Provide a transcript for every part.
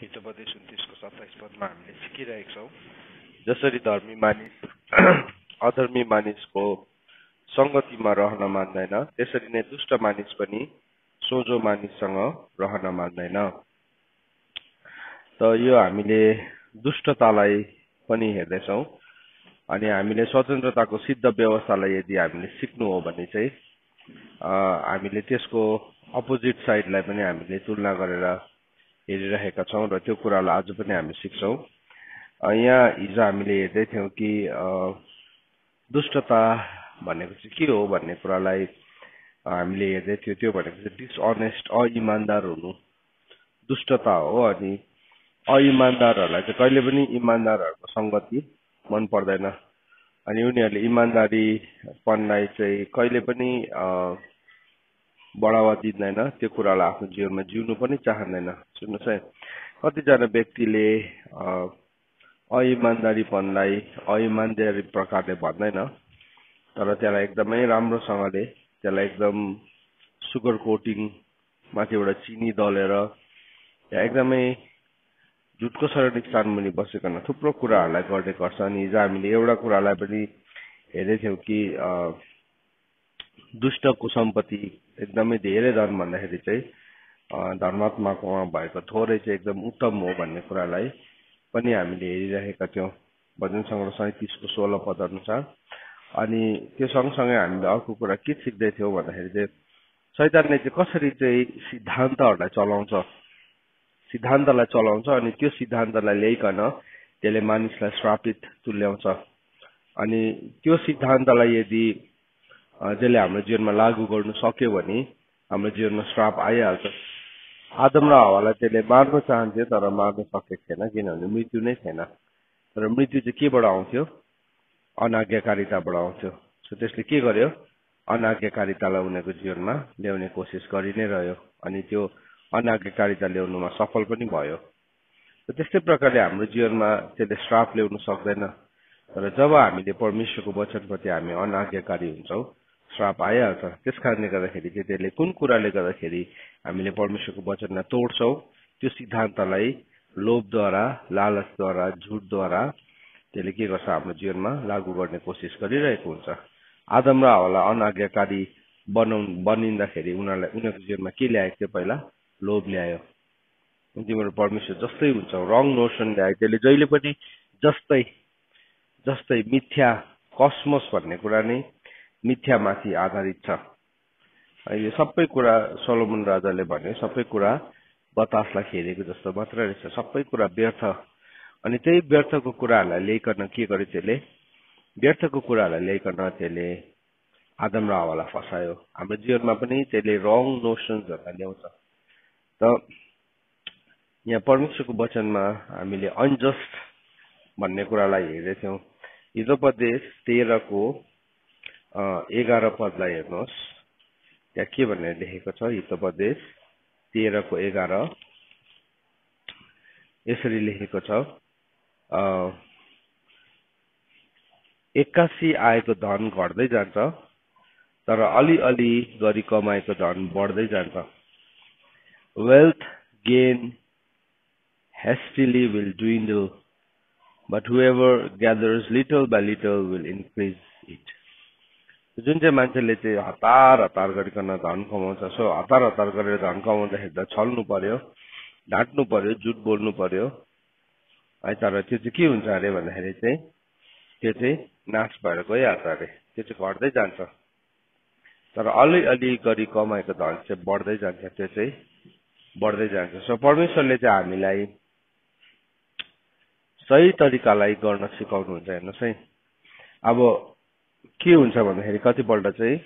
हितोपदेश 29 को 27 पदमा हामीले सिकिरहेका छौँ। जसरी धर्मी मानिस अधर्मी मानिसको संगतिमा रहन मान्दैन, त्यसरी नै दुष्ट मानिस पनि सोझो मानिससँग रहन मान्दैन। त यो हामीले दुष्टतालाई पनि हेर्दैछौँ अनि हामीले स्वतन्त्रताको सिद्ध व्यवस्थालाई यदि हामीले सिक्नु हो भने चाहिँ हामीले त्यसको अपोजिट साइडलाई पनि हामीले तुलना गरेर हेरिरहेका छौँ र त्यो कुरालाई आज पनि हामी सिक्छौँ। यहाँ हिजो हामीले हेर्दै थियौँ कि दुष्टता भनेको चाहिँ के हो भन्ने कुरालाई हामीले हेर्दै थियौँ। त्यो भनेको चाहिँ डिसअनेस्ट, अइमानदार हुनु दुष्टता हो। अनि अइमानदारहरूलाई चाहिँ कहिले पनि इमानदारहरूको सङ्गति मन पर्दैन अनि उनीहरूले इमानदारीपनलाई चाहिँ कहिले पनि बढावा दिँदैन, त्यो कुरालाई आफ्नो जीवनमा जिउनु पनि चाहँदैन। सुन्नुहोस् है, कतिजना व्यक्तिले अइमानदारीपनलाई अइमानदारी प्रकारले भन्दैन, तर त्यसलाई एकदमै राम्रोसँगले त्यसलाई एकदम सुगर कोटिङ माथिबाट चिनी दलेर एकदमै झुटको शरीरिक स्थानमुनि बसिकन थुप्रो कुराहरूलाई गर्ने गर्छ। अनि हिजो हामीले एउटा कुरालाई पनि हेर्दै थियौँ कि दुष्टको सम्पत्ति एकदमै धेरै धन भन्दाखेरि चाहिँ धर्मात्माकोमा भएको थोरै चाहिँ एकदम उत्तम हो भन्ने कुरालाई पनि हामीले हेरिरहेका थियौँ भजन सङ्ग्रह 37 को 16 पद अनुसार। अनि त्यो सँगसँगै हामीले अर्को कुरा के सिक्दै थियौँ भन्दाखेरि चाहिँ शैतानले चाहिँ कसरी चाहिँ सिद्धान्तलाई चलाउँछ अनि त्यो सिद्धान्तलाई ल्याइकन त्यसले मानिसलाई श्रापित तुल्याउँछ। अनि त्यो सिद्धान्तलाई यदि जसले हाम्रो जीवनमा लागू गर्नु सक्यो भने हाम्रो जीवनमा श्राप आइहाल्छ। आदम र हवालाई त्यसले मार्न चाहन्थ्यो तर मार्न सकेको थिएन, किनभने मृत्यु नै थिएन। तर मृत्यु चाहिँ केबाट आउँथ्यो? अनाज्ञाकारिताबाट आउँथ्यो। सो त्यसले के गर्यो? अनाज्ञाकारितालाई उनीहरूको जीवनमा ल्याउने कोसिस गरि नै रह्यो अनि त्यो अनाज्ञाकारिता ल्याउनुमा सफल पनि भयो। त्यस्तै प्रकारले हाम्रो जीवनमा त्यसले श्राप ल्याउनु सक्दैन, तर जब हामीले परमेश्वरको वचनप्रति हामी अनाज्ञाकारी हुन्छौँ श्राप आइहाल्छ। त्यस कारणले गर्दाखेरि चाहिँ त्यसले कुन कुराले गर्दाखेरि हामीले परमेश्वरको वचनलाई तोड्छौँ, त्यो सिद्धान्तलाई लोभद्वारा, लालचद्वारा, झुटद्वारा त्यसले के गर्छ? हाम्रो जीवनमा लागू गर्ने कोसिस गरिरहेको हुन्छ। आदम र हवालाई अनाज्ञाकारी बनिँदाखेरि उनीहरूको जीवनमा के ल्याएको थियो? पहिला लोभ ल्यायो। तिमीहरू परमेश्वर जस्तै हुन्छ, रङ नोसन ल्यायो। त्यसले जहिले पनि जस्तै मिथ्या, कस्मोस भन्ने कुरा नै मिथ्यामाथि आधारित छ। यो सबै कुरा सोलोमन राजाले भने सबै कुरा बतासलाई खेलेको जस्तो मात्र रहेछ, सबै कुरा व्यर्थ। अनि त्यही व्यर्थको कुराहरूलाई ल्याइकन के गर्यो? त्यसले व्यर्थको कुराहरूलाई ल्याइकन त्यसले आदम र हवालाई फसायो। हाम्रो जीवनमा पनि त्यसले रङ नोसन्सहरूलाई ल्याउँछ। त यहाँ परमेश्वरको वचनमा हामीले अनजस्ट भन्ने कुरालाई हेर्दैथ्यौँ। हितोपदेश 13 को 11 पदलाई हेर्नुहोस्, त्यहाँ के भनेर लेखेको छ? हितोपदेश 13 को 11 यसरी लेखेको छ, एक्कासी आएको धन घट्दै जान्छ तर अलिअलि गरी कमाएको धन बढ्दै जान्छ। Wealth gain hastily will dwindle, but whoever gathers little by little will increase it. जुन चाहिँ मान्छेले चाहिँ हतार गरिकन धन कमाउँछ, सो हतार गरेर धन कमाउँदाखेरि त छल्नु पर्यो, ढाँट्नु पर्यो, झुट बोल्नु पर्यो है। तर त्यो चाहिँ के हुन्छ अरे भन्दाखेरि चाहिँ त्यो चाहिँ नाश भएर गइहाल्छ अरे, त्यो चाहिँ घट्दै जान्छ। तर अलिअलि गरी कमाएको धन चाहिँ बढ्दै जान्छ, त्यो चाहिँ बढ्दै जान्छ। सो परमेश्वरले चाहिँ हामीलाई सही तरिकालाई गर्न सिकाउनुहुन्छ। हेर्नुहोस् है, अब के हुन्छ भन्दाखेरि कतिपल्ट चाहिँ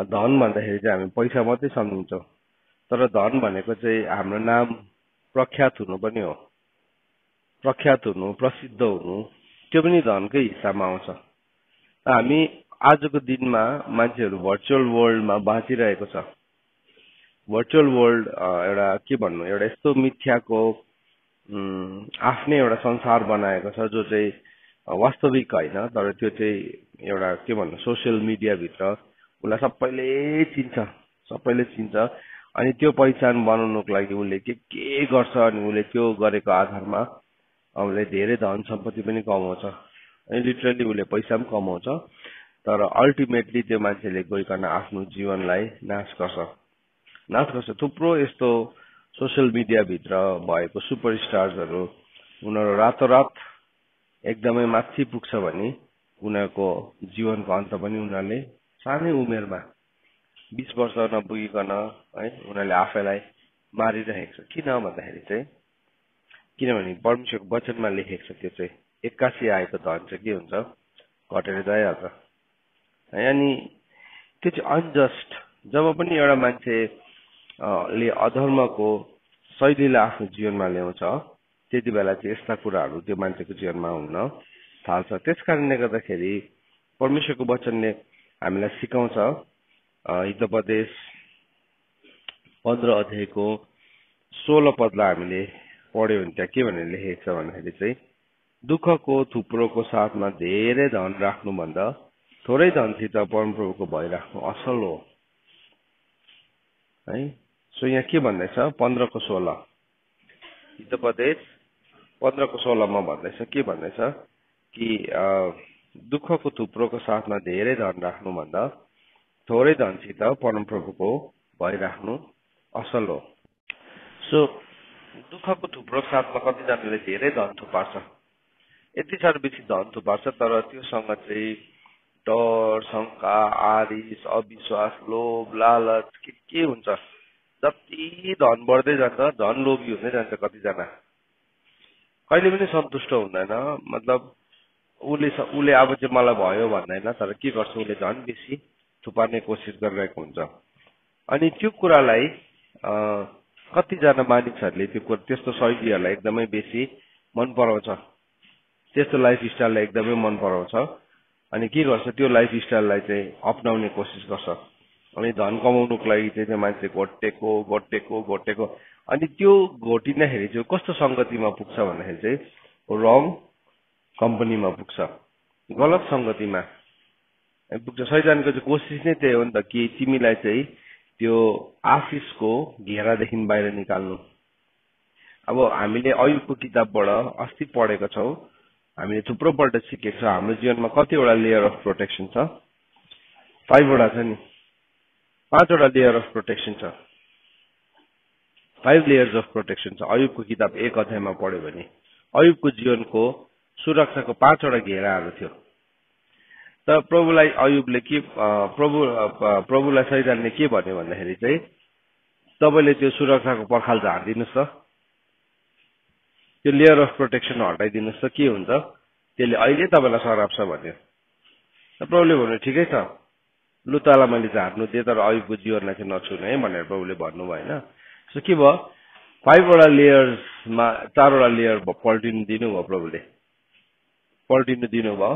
धन भन्दाखेरि चाहिँ हामी पैसा मात्रै सम्झिन्छौँ, तर धन भनेको चाहिँ हाम्रो नाम प्रख्यात हुनु पनि हो। प्रख्यात हुनु, प्रसिद्ध हुनु, त्यो पनि धनकै हिस्सामा आउँछ। हामी आजको दिनमा मान्छेहरू भर्चुअल वर्ल्डमा बाँचिरहेको छ। भर्चुअल वर्ल्ड एउटा के भन्नु, एउटा यस्तो मिथ्याको आफ्नै एउटा संसार बनाएको छ जो चाहिँ वास्तविक होइन, तर त्यो चाहिँ एउटा के भन्नु सोसियल मिडियाभित्र उसलाई सबैले चिन्छ अनि त्यो पहिचान बनाउनको लागि उसले के गर्छ अनि उसले त्यो गरेको आधारमा उसले धेरै धन सम्पत्ति पनि कमाउँछ अनि लिटरली उसले पैसा पनि कमाउँछ तर अल्टिमेटली त्यो मान्छेले गइकन आफ्नो जीवनलाई नाश गर्छ थुप्रो यस्तो सोशल मिडिया भित्र भएको सुपरस्टार्सहरू उनीहरू रातोरात एकदमै माथि पुग्छ भने उनीहरूको जीवनको अन्त पनि उनीहरूले सानै उमेरमा 20 वर्ष नपुगिकन है उनीहरूले आफैलाई मारिरहेको छ किन भन्दाखेरि चाहिँ किनभने परमेश्वरको वचनमा लेखेको छ त्यो चाहिँ 81 आएको धन चाहिँ के हुन्छ घटेर जाइहाल्छ अनि त्यो चाहिँ अनजस्ट जब पनि एउटा मान्छे ले अधर्मको शैलीलाई आफ्नो जीवनमा ल्याउँछ त्यति बेला चाहिँ यस्ता कुराहरू त्यो मान्छेको जीवनमा हुन थाल्छ त्यसकारणले गर्दाखेरि परमेश्वरको वचनले हामीलाई सिकाउँछ हितोपदेश 15 अध्यायको 16 पदलाई हामीले पढ्यो भने त्यहाँ के भनेर लेखेको छ भन्दाखेरि चाहिँ दुःखको थुप्रोको साथमा धेरै धन राख्नुभन्दा थोरै धनसित परमप्रभुको भय राख्नु असल हो है सो यहाँ के भन्दैछ 15 को 16 हितोपदेश 15 को 16 मा भन्दैछ के भन्दैछ कि दुःखको थुप्रोको साथमा धेरै धन राख्नुभन्दा थोरै धनसित परमप्रभुको भय राख्नु असल हो सो दुःखको थुप्रो साथमा कतिजनाले धेरै धन थुपार्छ यति साह्रो बेसी धन थुपार्छ तर त्योसँग चाहिँ डर शंका आरिस अविश्वास लोभ लालच के हुन्छ जति धन बढ्दै जान्छ धन लोभी हुँदै जान्छ कतिजना कहिले पनि सन्तुष्ट हुँदैन मतलब उसले अब चाहिँ मलाई भयो भन्दैन तर के गर्छ उसले झन् बेसी थुपार्ने कोसिस गरिरहेको हुन्छ अनि त्यो कुरालाई कतिजना मानिसहरूले त्यस्तो शैलीहरूलाई एकदमै बेसी मन पराउँछ त्यस्तो लाइफ स्टाइललाई एकदमै मन पराउँछ अनि के गर्छ त्यो लाइफ स्टाइललाई चाहिँ अपनाउने कोसिस गर्छ अनि धन कमाउनुको लागि चाहिँ त्यो मान्छे घोटेको अनि त्यो घोटिँदाखेरि चाहिँ कस्तो संगतिमा पुग्छ भन्दाखेरि चाहिँ रङ कम्पनीमा पुग्छ गलत संगतिमा पुग्छ शैतानको चाहिँ कोसिस नै त्यही हो नि त कि तिमीलाई चाहिँ त्यो आफिसको घेरादेखि बाहिर निकाल्नु अब हामीले अयुबको किताबबाट अस्ति पढेको छौँ हामीले थुप्रोपल्ट सिकेको छ हाम्रो जीवनमा कतिवटा लेयर अफ प्रोटेक्सन छ 5 वटा छ नि 5 वटा लेयर अफ प्रोटेक्सन छ 5 लेयर्स अफ प्रोटेक्सन छ अयुबको किताब 1 अध्यायमा पढ्यो भने अयुबको जीवनको सुरक्षाको 5 वटा घेराहरू थियो तर प्रभुलाई अयुबले के प्रभुलाई शैतानले के भन्यो भन्दाखेरि चाहिँ तपाईले त्यो सुरक्षाको पर्खाल झार्दिनुस् त त्यो लेयर अफ प्रोटेक्सन हटाइदिनुस् त के हुन्छ त्यसले अहिले तपाईलाई सराप्छ भन्यो प्रभुले भन्नु ठिकै छ लु तँलाई मैले झार्नु दिएँ तर अयुबको जीवनलाई चाहिँ नछुनु है भनेर प्रभुले भन्नुभयो होइन सो के भयो 5 वटा लेयर्समा 4 वटा लेयर पल्टिनु दिनुभयो प्रभुले पल्टिनु दिनुभयो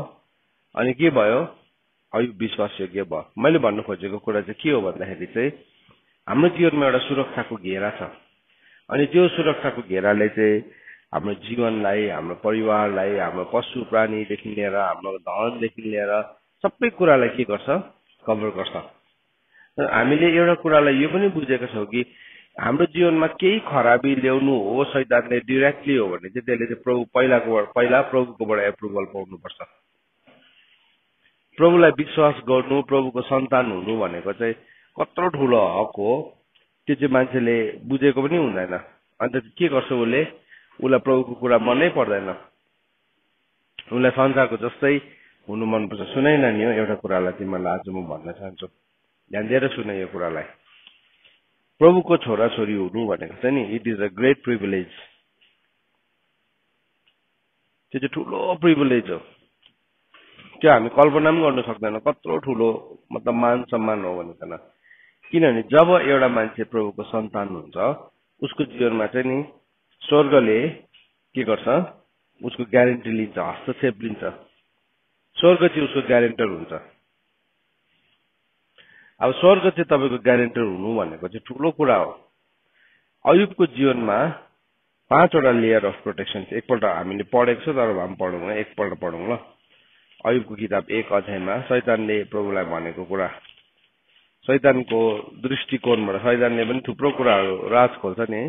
अनि के भयो अयुब विश्वासयोग्य भयो मैले भन्नु खोजेको कुरा चाहिँ के हो भन्दाखेरि चाहिँ हाम्रो जीवनमा एउटा सुरक्षाको घेरा छ अनि त्यो सुरक्षाको घेराले चाहिँ हाम्रो जीवनलाई हाम्रो परिवारलाई हाम्रो पशु प्राणीदेखि लिएर हाम्रो धनदेखि लिएर सबै कुरालाई के गर्छ कभर गर्छ हामीले एउटा कुरालाई यो पनि बुझेका छौँ कि हाम्रो जीवनमा केही खराबी ल्याउनु हो शैतानले डाइरेक्टली हो भने चाहिँ त्यसले चाहिँ पहिला प्रभुकोबाट एप्रुभल पाउनुपर्छ प्रभुलाई विश्वास गर्नु प्रभुको सन्तान हुनु भनेको चाहिँ कत्रो ठुलो हक हो त्यो चाहिँ मान्छेले बुझेको पनि हुँदैन अन्त के गर्छ उसलाई प्रभुको कुरा मनै पर्दैन उसलाई संसारको जस्तै हुनु मनपर्छ सुनाइ नानी हो एउटा कुरालाई तिमीलाई आज म भन्न चाहन्छु ध्यान दिएर सुन यो कुरालाई प्रभुको छोरा छोरी हुनु भनेको चाहिँ नि it is a great privilege त्यो चाहिँ ठुलो प्रिभिलेज हो त्यो हामी कल्पना पनि गर्न सक्दैन कत्रो ठुलो मतलब मान सम्मान हो भनेर किनभने जब एउटा मान्छे प्रभुको सन्तान हुन्छ उसको जीवनमा चाहिँ नि स्वर्गले के गर्छ उसको ग्यारेन्टी लिन्छ हस्तक्षेप लिन्छ स्वर्ग चाहिँ उसको ग्यारेन्टर हुन्छ अब स्वर्ग चाहिँ तपाईको ग्यारेन्टर हुनु भनेको चाहिँ ठुलो कुरा हो अयुबको जीवनमा 5 वटा लेयर अफ प्रोटेक्सन एकपल्ट हामीले पढेको छ तर हामी पढौँ एकपल्ट पढौँ ल अयुबको किताब 1 अध्यायमा शैतानले प्रभुलाई भनेको कुरा शैतानको दृष्टिकोणबाट शैतानले पनि थुप्रो कुराहरू राज खोल्छ नि।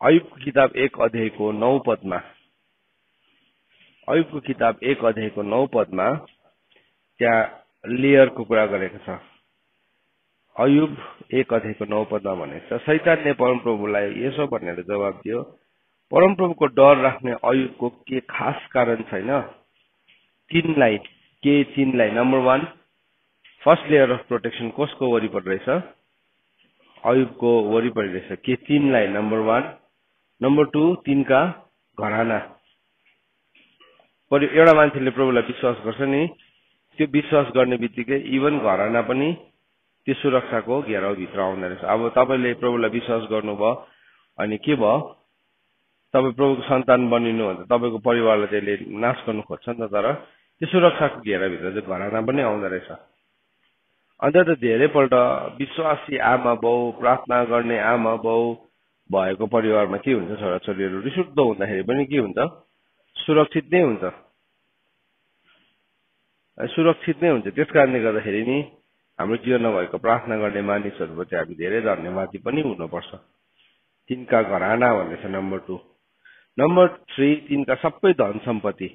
अयुबको किताब 1 अध्यायको 9 पदमा अयुबको किताब 1 अध्यायको 9 पदमा त्यहाँ लेयरको कुरा गरेको छ। अयुब 1 अध्यायको 9 पदमा भनेको छ, शैतानले परमप्रभुलाई यसो भनेर जवाब दियो, परमप्रभुको डर राख्ने अयुबको के खास कारण छैन? तिनलाई number 1 first layer of protection कसको वरिपरि रहेछ? अयुबको वरिपरि रहेछ। के तिनलाई नम्बर 1। नम्बर 2 तिनका घराना। एउटा मान्छेले प्रभुलाई विश्वास गर्छ नि, त्यो विश्वास गर्ने बित्तिकै इभन घराना पनि त्यो सुरक्षाको घेराउ भित्र आउँदो रहेछ। अब तपाईले प्रभुलाई विश्वास गर्नुभयो अनि के भयो? तपाई प्रभुको सन्तान बनिनु भने तपाईको परिवारलाई त्यसले नाश गर्नु खोज्छ नि त, तर त्यो सुरक्षाको घेराभित्र चाहिँ घराना पनि आउँदो रहेछ। अन्त त धेरैपल्ट विश्वासी आमा बाउ, प्रार्थना गर्ने आमा बाउ भएको परिवारमा के हुन्छ? छोराछोरीहरू रिसुद्ध हुँदाखेरि पनि के हुन्छ? सुरक्षित नै हुन्छ। त्यस कारणले गर्दाखेरि नि हाम्रो जीवनमा भएको प्रार्थना गर्ने मानिसहरूप्रति हामी धेरै धन्यवादी पनि हुनुपर्छ। तिनका घराना भन्ने छ नम्बर 2। नम्बर 3 तिनका सबै धन सम्पत्ति।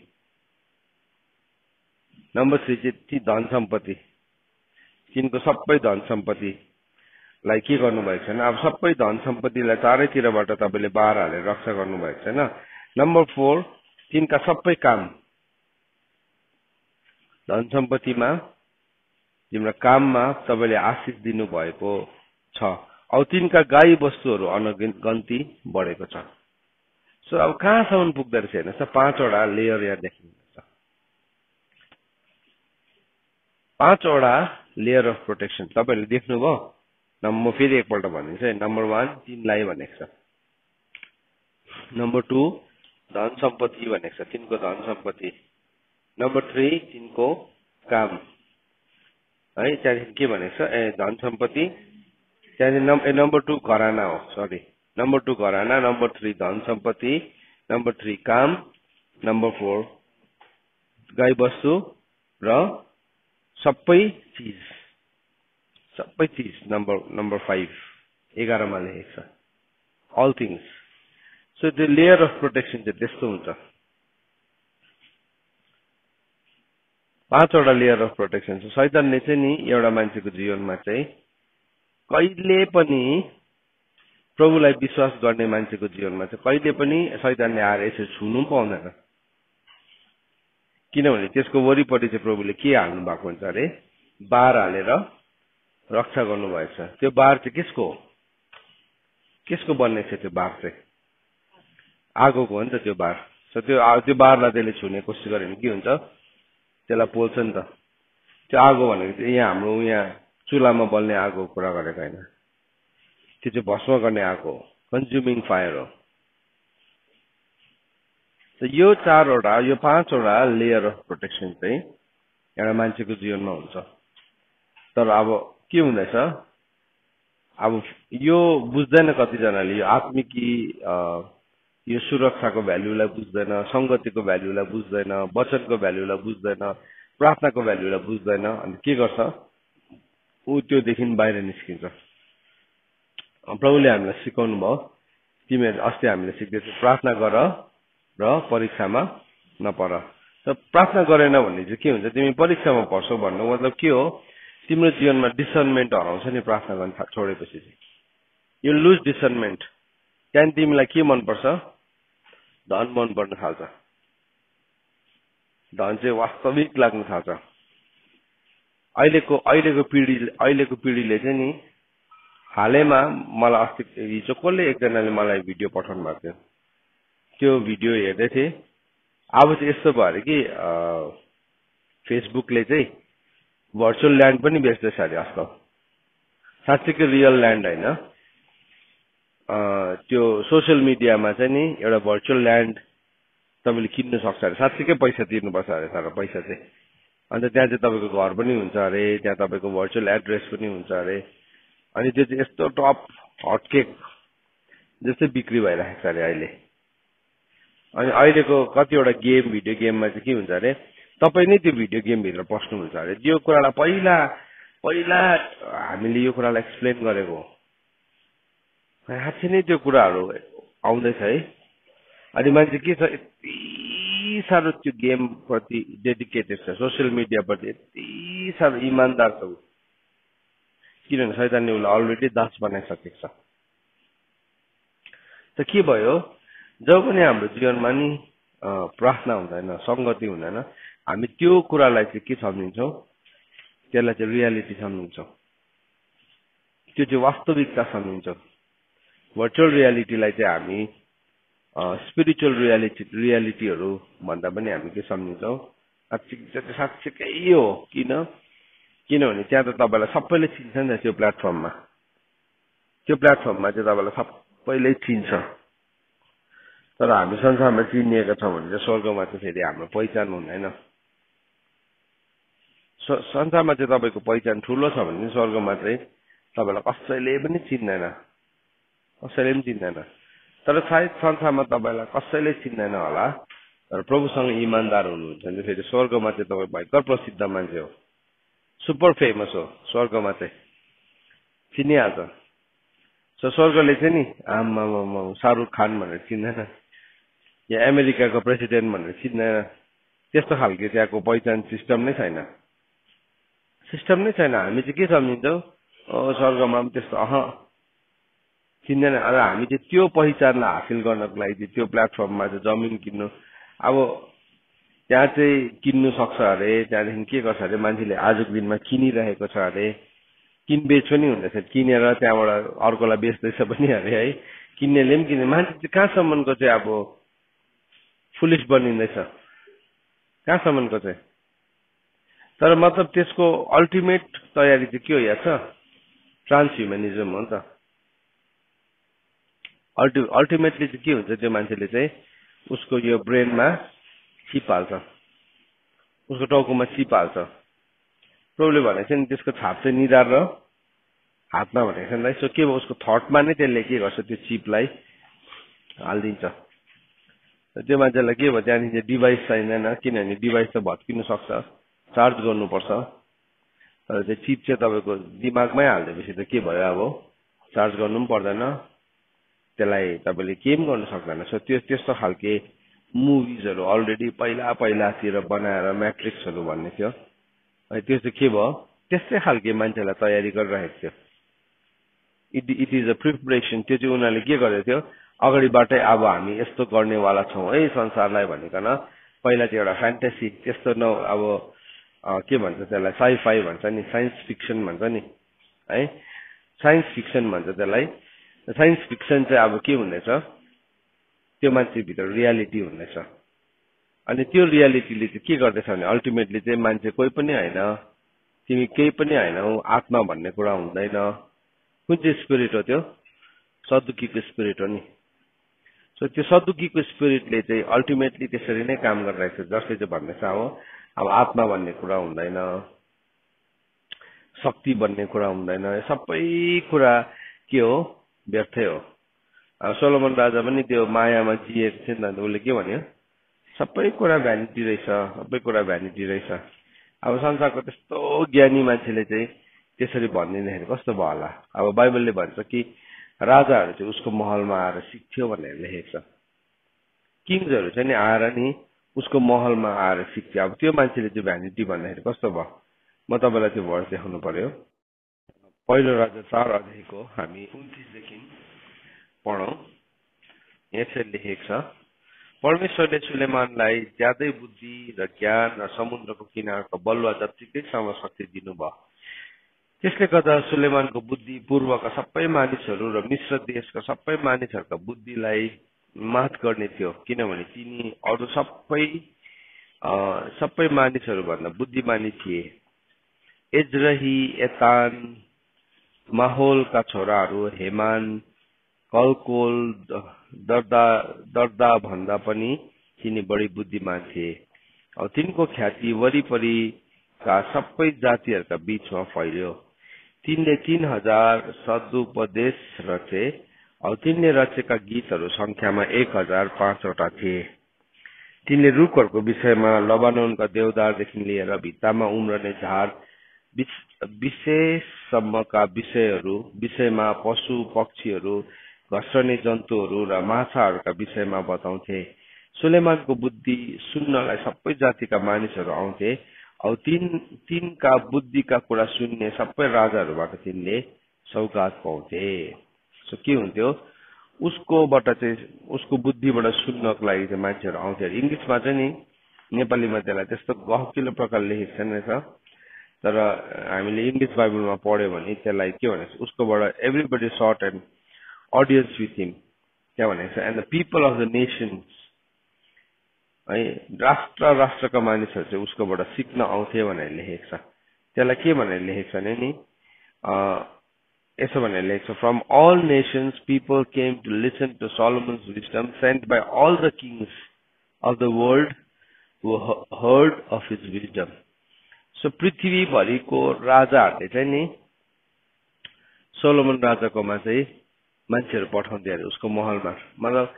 नम्बर 3 चाहिँ धन सम्पत्ति। तिनको सबै धन सम्पत्तिलाई के गर्नुभएको छैन? अब सबै धन सम्पत्तिलाई चारैतिरबाट तपाईले बार हालेर रक्षा गर्नुभएको छैन। नम्बर 4 तिनका सबै काम। धन सम्पत्तिमा तिम्रो काममा तपाईले आशिष दिनु भएको छ। अब तिनका गाई वस्तुहरू अनगन्ती बढेको छ। सो अब कहाँसम्म पुग्दो रहेछ हेर्नुहोस् त, 5वटा लेयर यहाँ देखिन्छ। 5वटा लेयर अफ प्रोटेक्सन तपाईहरुले देख्नुभयो? म फेरि एकपल्ट भनिदिन्छु है। नम्बर 1 तिनलाई भनेको छ। नम्बर 2 धन सम्पत्ति भनेको छ, तिनको धन सम्पत्ति। नम्बर 3 तिनको काम है। त्यहाँदेखि के भनेको छ? धन सम्पत्ति। त्यहाँदेखि नम्बर 2 घराना हो, सरी। नम्बर 2 घराना, नम्बर 3 धन सम्पत्ति, नम्बर 3 काम, नम्बर 4 गाई वस्तु र सबै चीज। नम्बर 5 11 मा लेखेको छ अल थिंग्स। सो त्यो लेयर अफ प्रोटेक्सन चाहिँ त्यस्तो हुन्छ। 5वटा लेयर अफ प्रोटेक्सन छ। शैतानले चाहिँ नि एउटा मान्छेको जीवनमा चाहिँ कहिले पनि प्रभुलाई विश्वास गर्ने मान्छेको जीवनमा चाहिँ कहिले पनि शैतानले आएर यसरी छुनु पाउँदैन। किनभने त्यसको वरिपरि चाहिँ प्रभुले के हाल्नु भएको हुन्छ अरे? बार हालेर रक्षा गर्नुभएको छ। त्यो बार चाहिँ केसको हो? केसको बन्ने छ त्यो बार चाहिँ? आगोको हो नि त त्यो बार। सो त्यो बारलाई त्यसले छुने कोसिस गर्यो भने के हुन्छ? त्यसलाई पोल्छ नि त। त्यो आगो भनेको चाहिँ हाम्रो यहाँ चुलामा बल्ने आगोको कुरा गरेको हैन। त्यो चाहिँ भस्म गर्ने आगो हो, कन्ज्युमिङ फायर हो। यो 4वटा, यो 5वटा लेयर अफ प्रोटेक्सन चाहिँ एउटा मान्छेको जीवनमा हुन्छ। तर अब के हुँदैछ? अब यो बुझ्दैन कतिजनाले, यो आत्मिकी यो सुरक्षाको भ्यालुलाई बुझ्दैन, संगतिको भ्यालुलाई बुझ्दैन, वचनको भ्यालुलाई बुझ्दैन, प्रार्थनाको भ्यालुलाई बुझ्दैन। अनि के गर्छ? ऊ त्योदेखि बाहिर निस्किन्छ। प्रभुले हामीलाई सिकाउनु भयो, तिमीहरू अस्ति हामीले सिक्दैछौँ, प्रार्थना गर र परीक्षामा नपर। तर प्रार्थना गरेन भने चाहिँ के हुन्छ? तिमी परीक्षामा पर्छौ भन्नु मतलब के हो? तिम्रो जीवनमा डिसर्नमेन्ट हराउँछ नि प्रार्थना गर्न छोडेपछि चाहिँ। You lose discernment. त्यहाँदेखि तिमीलाई के मनपर्छ? धन मन पर्न थाल्छ। धन चाहिँ वास्तविक लाग्न थाल्छ। अहिलेको पिढीले चाहिँ नि हालैमा मलाई अस्ति हिजो कसले एकजनाले मलाई भिडियो पठाउनु भएको थियो। त्यो भिडियो हेर्दै थिएँ। अब चाहिँ यस्तो भयो अरे कि फेसबुकले चाहिँ भर्चुअल ल्यान्ड पनि बेच्दैछ अरे आजकल। साँच्चीकै रियल ल्यान्ड होइन, त्यो सोसियल मिडियामा चाहिँ नि एउटा भर्चुअल ल्यान्ड तपाईले किन्न सक्छ अरे। साँच्चीकै पैसा तिर्नुपर्छ अरे, तर पैसा चाहिँ। अन्त त्यहाँ चाहिँ तपाईको घर पनि हुन्छ अरे, त्यहाँ तपाईको भर्चुअल एड्रेस पनि हुन्छ अरे। अनि त्यो चाहिँ यस्तो टप हटकेक जस्तै बिक्री भइरहेको छ अरे अहिले। अनि अहिलेको कतिवटा भिडियो गेममा चाहिँ के हुन्छ अरे? तपाई नै त्यो भिडियो गेम भित्र पस्नुहुन्छ अरे। यो कुरालाई पहिला पहिला हामीले यो कुरालाई एक्सप्लेन गरेको हो। साँच्चै नै त्यो कुराहरू आउँदैछ है। अनि मान्छे के छ, यति साह्रो त्यो गेम प्रति डेडिकेटेड छ, सोसियल मिडिया प्रति यति साह्रो इमान्दार छ ऊ। किनभने शैतानले उसलाई अलरेडी दास बनाइसकेको छ। त के भयो, जब पनि हाम्रो जीवनमा नि प्रार्थना हुँदैन, सङ्गति हुँदैन, हामी त्यो कुरालाई चाहिँ के सम्झिन्छौँ, त्यसलाई चाहिँ रियालिटी सम्झिन्छौँ, त्यो चाहिँ वास्तविकता सम्झिन्छौँ। भर्चुअल रियालिटीलाई चाहिँ हामी स्पिरिचुअल रियालिटीहरू भन्दा पनि हामी के सम्झिन्छौँ, साँच्चीकै हो। किनभने त्यहाँ त तपाईँलाई सबैले चिन्छ नि त। त्यो प्लेटफर्ममा चाहिँ तपाईँलाई सबैले चिन्छ। तर हामी संसारमा चिनिएका छौँ भने चाहिँ स्वर्गमा चाहिँ फेरि हाम्रो पहिचान हुँदैन। संसारमा चाहिँ तपाईँको पहिचान ठुलो छ भने स्वर्गमा चाहिँ तपाईँलाई कसैले पनि चिन्दैन। तर सायद संसारमा तपाईँलाई कसैले चिन्दैन होला, तर प्रभुसँग इमान्दार हुनुहुन्छ भने फेरि स्वर्गमा चाहिँ तपाईँ भयङ्कर प्रसिद्ध मान्छे हो, सुपर फेमस हो। स्वर्गमा चाहिँ चिनिहाल्छ। स्वर्गले चाहिँ नि आमा शाहरुख खान भनेर चिन्दैन, या अमेरिकाको प्रेसिडेन्ट भनेर चिन्दैन। त्यस्तो खालको त्यहाँको पहिचान सिस्टम नै छैन। हामी चाहिँ के सम्झिन्छौँ, स्वर्गमा पनि त्यस्तो चिन्दैन। र हामी चाहिँ त्यो पहिचानलाई हासिल गर्नको लागि चाहिँ त्यो प्लेटफर्ममा चाहिँ जमिन किन्नु, अब त्यहाँ चाहिँ किन्नु सक्छ अरे, त्यहाँदेखि के गर्छ अरे, मान्छेले आजको दिनमा किनिरहेको छ अरे, किनबेच पनि हुँदैछ, किनेर त्यहाँबाट अर्कोलाई बेच्दैछ पनि अरे है। किन्नेले पनि किन्ने, मान्छे चाहिँ कहाँसम्मको चाहिँ अब फुलिस बनिँदैछ, कहाँसम्मको चाहिँ। तर मतलब त्यसको अल्टिमेट तयारी चाहिँ के हो याद छ, ट्रान्सह्युमनिजम हो नि त। अल्टिमेटली चाहिँ के हुन्छ, त्यो मान्छेले चाहिँ उसको यो ब्रेनमा चिप हाल्छ, उसको टाउकोमा चिप हाल्छ। प्रभुले भनेको छ नि, त्यसको छाप चाहिँ निधार र हातमा भनेको छ नि। सो के भयो, उसको थटमा नै त्यसले के गर्छ, त्यो चिपलाई हालिदिन्छ। त्यो मान्छेलाई के भयो, त्यहाँदेखि डिभाइस चाहिँदैन, किनभने डिभाइस त भत्किनु सक्छ, चार्ज गर्नुपर्छ। तर त्यो चिप चाहिँ तपाईँको दिमागमै हालिदिएपछि त के भयो, अब चार्ज गर्नु पनि पर्दैन, त्यसलाई तपाईँले केही पनि गर्नु सक्दैन। सो त्यस्तो खालके मुभिजहरू अलरेडी पहिलातिर बनाएर म्याट्रिक्सहरू भन्ने थियो, त्यो चाहिँ के भयो, त्यस्तै खालके मान्छेलाई तयारी गरिरहेको थियो। It is a preparation. त्यो चाहिँ उनीहरूले के गरेको थियो, अगाडिबाटै अब हामी यस्तो गर्नेवाला छौँ है संसारलाई भनिकन। पहिला चाहिँ एउटा फ्यान्टेसी त्यस्तो अब के भन्छ त्यसलाई, साइफाई भन्छ नि, साइन्स फिक्सन भन्छ नि है, साइन्स फिक्सन भन्छ त्यसलाई। साइन्स फिक्सन चाहिँ अब के हुँदैछ, त्यो मान्छेभित्र रियालिटी हुँदैछ। अनि त्यो रियालिटीले चाहिँ के गर्दैछ भने अल्टिमेटली चाहिँ मान्छे कोही पनि होइन, तिमी केही पनि होइनौ, आत्मा भन्ने कुरा हुँदैन। कुन चाहिँ स्पिरिट हो त्यो, सदुकीको स्पिरिट हो नि। सो त्यो सदुकीको स्पिरिटले चाहिँ अल्टिमेटली त्यसरी नै काम गरिरहेको छ, जसले चाहिँ भन्दैछ अब आत्मा भन्ने कुरा हुँदैन, शक्ति भन्ने कुरा हुँदैन, सबै कुरा के हो, व्यर्थै हो। सोलोमन राजा पनि त्यो मायामा जिएको थियो नि त, उसले के भन्यो, सबै कुरा भ्यानिटी रहेछ, सबै कुरा भ्यानिटी रहेछ। अब संसारको त्यस्तो ज्ञानी मान्छेले चाहिँ त्यसरी भनिदिँदाखेरि कस्तो भयो होला। अब बाइबलले भन्छ कि राजाहरू चाहिँ उसको महलमा आएर सिक्थ्यो भनेर लेखेको छ। किङ्सहरू चाहिँ नि आएर नि उसको महलमा आएर सिक्थ्यो। अब त्यो मान्छेले चाहिँ भ्यानिटी भन्दाखेरि कस्तो भयो। म तपाईँलाई त्यो भर्स देखाउनु पर्यो। पहिलो राजा 4 अध्यायको हामी 29देखि पढौँ। यसरी लेखेको छ, परमेश्वरले सुलेमानलाई ज्यादै बुद्धि र ज्ञान र समुद्रको किनारको बलुवा जत्तिकै शक्ति दिनुभयो। त्यसले गर्दा सुलेमानको बुद्धि पूर्वका सबै मानिसहरू र मिश्र देशका सबै मानिसहरूका बुद्धिलाई मात गर्ने थियो, किनभने तिनी अरू सबै मानिसहरूभन्दा बुद्धिमानी थिए। एज्रही, एतान, माहोलका छोराहरू हेमान, कलकोल, दर्दा भन्दा पनि तिनी बढी बुद्धिमान थिए। अब तिनको ख्याति वरिपरिका सबै जातिहरूका बीचमा फैल्यो। तिनले 3000 सदुपदेश रचे। अब तिनले रचेका गीतहरू संख्यामा 1005वटा थिए। तिनले रुखहरूको विषयमा लबानोनका देवदारदेखि लिएर भित्तामा उम्रने झार विशेषसम्मका विषयमा पशु पक्षीहरू घस्रने जन्तुहरू र माछाहरूका विषयमा बताउँथे। सुलेमानको बुद्धि सुन्नलाई सबै जातिका मानिसहरू आउँथे औ तिनका बुद्धिका कुरा सुन्ने सबै राजाहरूबाट तिनले सौगात पाउँथे। सो के हुन्थ्यो उसकोबाट चाहिँ उसको बुद्धिबाट सुन्नको लागि चाहिँ मान्छेहरू आउँथे। इङ्ग्लिसमा चाहिँ नि नेपालीमा त्यसलाई त्यस्तो गहकिलो प्रकारले लेखेको छैन रहेछ, तर हामीले इङ्ग्लिस बाइबलमा पढ्यो भने त्यसलाई के भनेको छ उसकोबाट everybody sought and audience with him क्या भनेको छ and the people of the nations है राष्ट्रका मानिसहरू चाहिँ उसकोबाट सिक्न आउँथे भनेर लेखेको छ। त्यसलाई के भनेर लेखेको छ भने नि यसो भनेर लेखेको छ from all nations people came to listen to Solomon's wisdom sent by all the kings of the world who heard of his wisdom. So पृथ्वीभरिको राजाहरूले चाहिँ नि सोलोमन राजाकोमा चाहिँ मान्छेहरू पठाउँथे अरे उसको महलमा, मतलब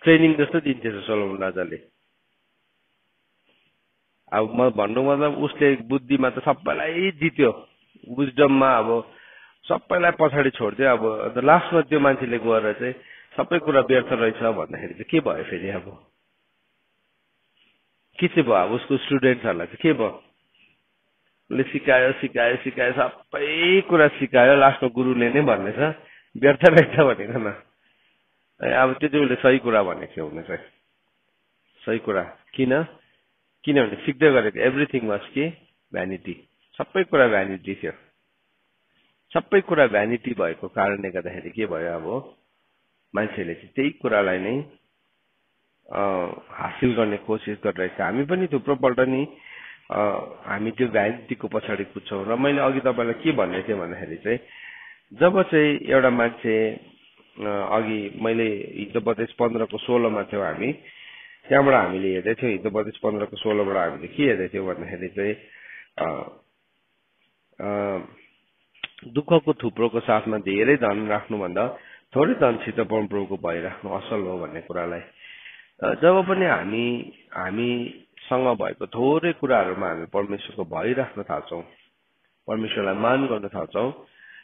ट्रेनिङ जस्तो दिन्थ्यो सोलोमन राजाले। अब म भन्नु मतलब उसले बुद्धिमा त सबैलाई जित्यो, विजडममा अब सबैलाई पछाडि छोड्थ्यो। अब लास्टमा त्यो मान्छेले गएर चाहिँ सबै कुरा व्यर्थ रहेछ भन्दाखेरि चाहिँ के भयो फेरि अब के चाहिँ भयो अब उसको स्टुडेन्ट्सहरूलाई चाहिँ के भयो, उसले सिकायो सिकायो सिकायो सबै कुरा सिकायो, लास्टमा गुरुले नै भन्नेछ व्यर्थ रहेछ भनेको न। अब त्यो चाहिँ उसले सही कुरा भनेको थियो हुन चाहिँ सही कुरा। किनभने सिक्दै गरेको एभ्रिथिङ वाज के भ्यानिटी, सबै कुरा भ्यानिटी थियो। सबै कुरा भ्यानिटी भएको कारणले गर्दाखेरि के भयो अब मान्छेले चाहिँ त्यही कुरालाई नै हासिल गर्ने कोसिस गरिरहेको छ। हामी पनि थुप्रोपल्ट नि हामी त्यो भ्यानिटीको पछाडि कुद्छौँ। र मैले अघि तपाईँलाई के भन्ने थिएँ भन्दाखेरि चाहिँ जब चाहिँ एउटा मान्छे अघि मैले हितोपदेश 15 को 16 मा थियौँ हामी, त्यहाँबाट हामीले हेर्दै थियौँ हितोपदेश 15 को 16 बाट हामीले के हेर्दै थियौँ भन्दाखेरि चाहिँ दुःखको थुप्रोको साथमा धेरै धन राख्नुभन्दा थोरै धनसित परमप्रभुको भइराख्नु असल हो भन्ने कुरालाई जब पनि हामीसँग भएको थोरै कुराहरूमा हामी परमेश्वरको भय राख्न थाल्छौँ, परमेश्वरलाई मान गर्न थाल्छौँ,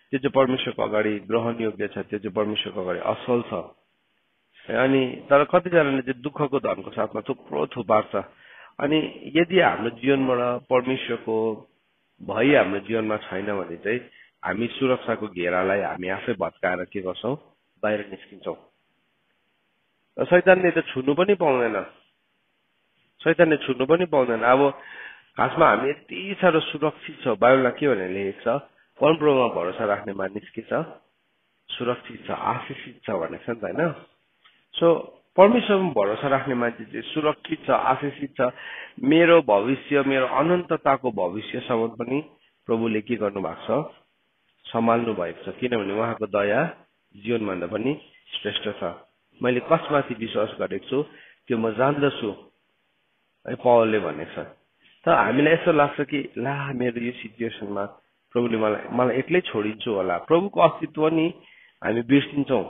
त्यो चाहिँ परमेश्वरको अगाडि ग्रहण योग्य छ, त्यो चाहिँ परमेश्वरको अगाडि असल छ। अनि तर कतिजनाले चाहिँ दुःखको धनको साथमा थुप्रो थुपार्छ। अनि यदि हाम्रो जीवनबाट परमेश्वरको भय हाम्रो जीवनमा छैन भने चाहिँ हामी सुरक्षाको घेरालाई हामी आफै भत्काएर के गर्छौँ, बाहिर निस्किन्छौँ। शैतानले त छुनु पनि पाउँदैन, शैतानले छुनु पनि पाउँदैन। अब खासमा हामी यति साह्रो सुरक्षित छ। बाइबलमा के भनेर लेखेको छ, परमप्रभुमा भरोसा राख्ने मानिस के छ, सुरक्षित छ, आशिषित छ भनेको छ नि त होइन। सो परमेश्वरमा भरोसा राख्ने मान्छे चाहिँ सुरक्षित छ, आशिषित छ। मेरो भविष्य, मेरो अनन्तताको भविष्यसम्म पनि प्रभुले के गर्नु भएको छ, सम्हाल्नु भएको छ, किनभने उहाँको दया जीवनभन्दा पनि श्रेष्ठ छ। मैले कसमाथि विश्वास गरेको छु त्यो म जान्दछु है पौलले भनेको छ। त हामीलाई यस्तो लाग्छ कि ला मेरो यो सिचुएसनमा प्रभुले मलाई एक्लै छोडिन्छु होला, प्रभुको अस्तित्व नि हामी बिर्सिन्छौँ।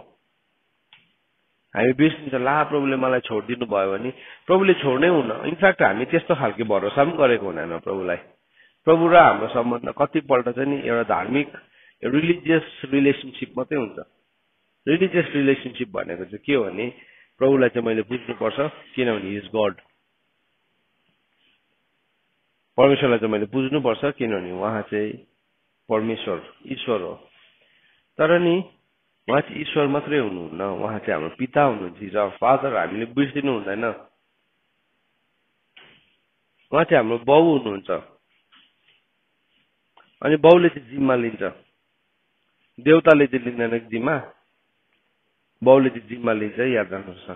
ला प्रभुले मलाई छोडिदिनु भयो भने प्रभुले छोड्नै हुन। इनफ्याक्ट हामी त्यस्तो खालको भरोसा पनि गरेको हुँदैन प्रभुलाई। प्रभु र हाम्रो सम्बन्ध कतिपल्ट चाहिँ नि एउटा धार्मिक रिलिजियस रिलेसनसिप मात्रै हुन्छ। रिलिजियस रिलेसनसिप भनेको चाहिँ के हो भने प्रभुलाई चाहिँ मैले बुझ्नुपर्छ किनभने हि इज गड, परमेश्वरलाई चाहिँ मैले बुझ्नुपर्छ किनभने उहाँ चाहिँ परमेश्वर ईश्वर हो। तर नि उहाँ चाहिँ ईश्वर मात्रै हुनुहुन्न, उहाँ चाहिँ हाम्रो पिता हुनुहुन्छ, फादर। हामीले बिर्सिनु हुँदैन, उहाँ चाहिँ हाम्रो बाउ हुनुहुन्छ। अनि बाउले चाहिँ जिम्मा लिन्छ, देउताले चाहिँ लिँदैन जिम्मा, बाउले चाहिँ जिम्मा लिन्छ। याद राख्नुहोस्,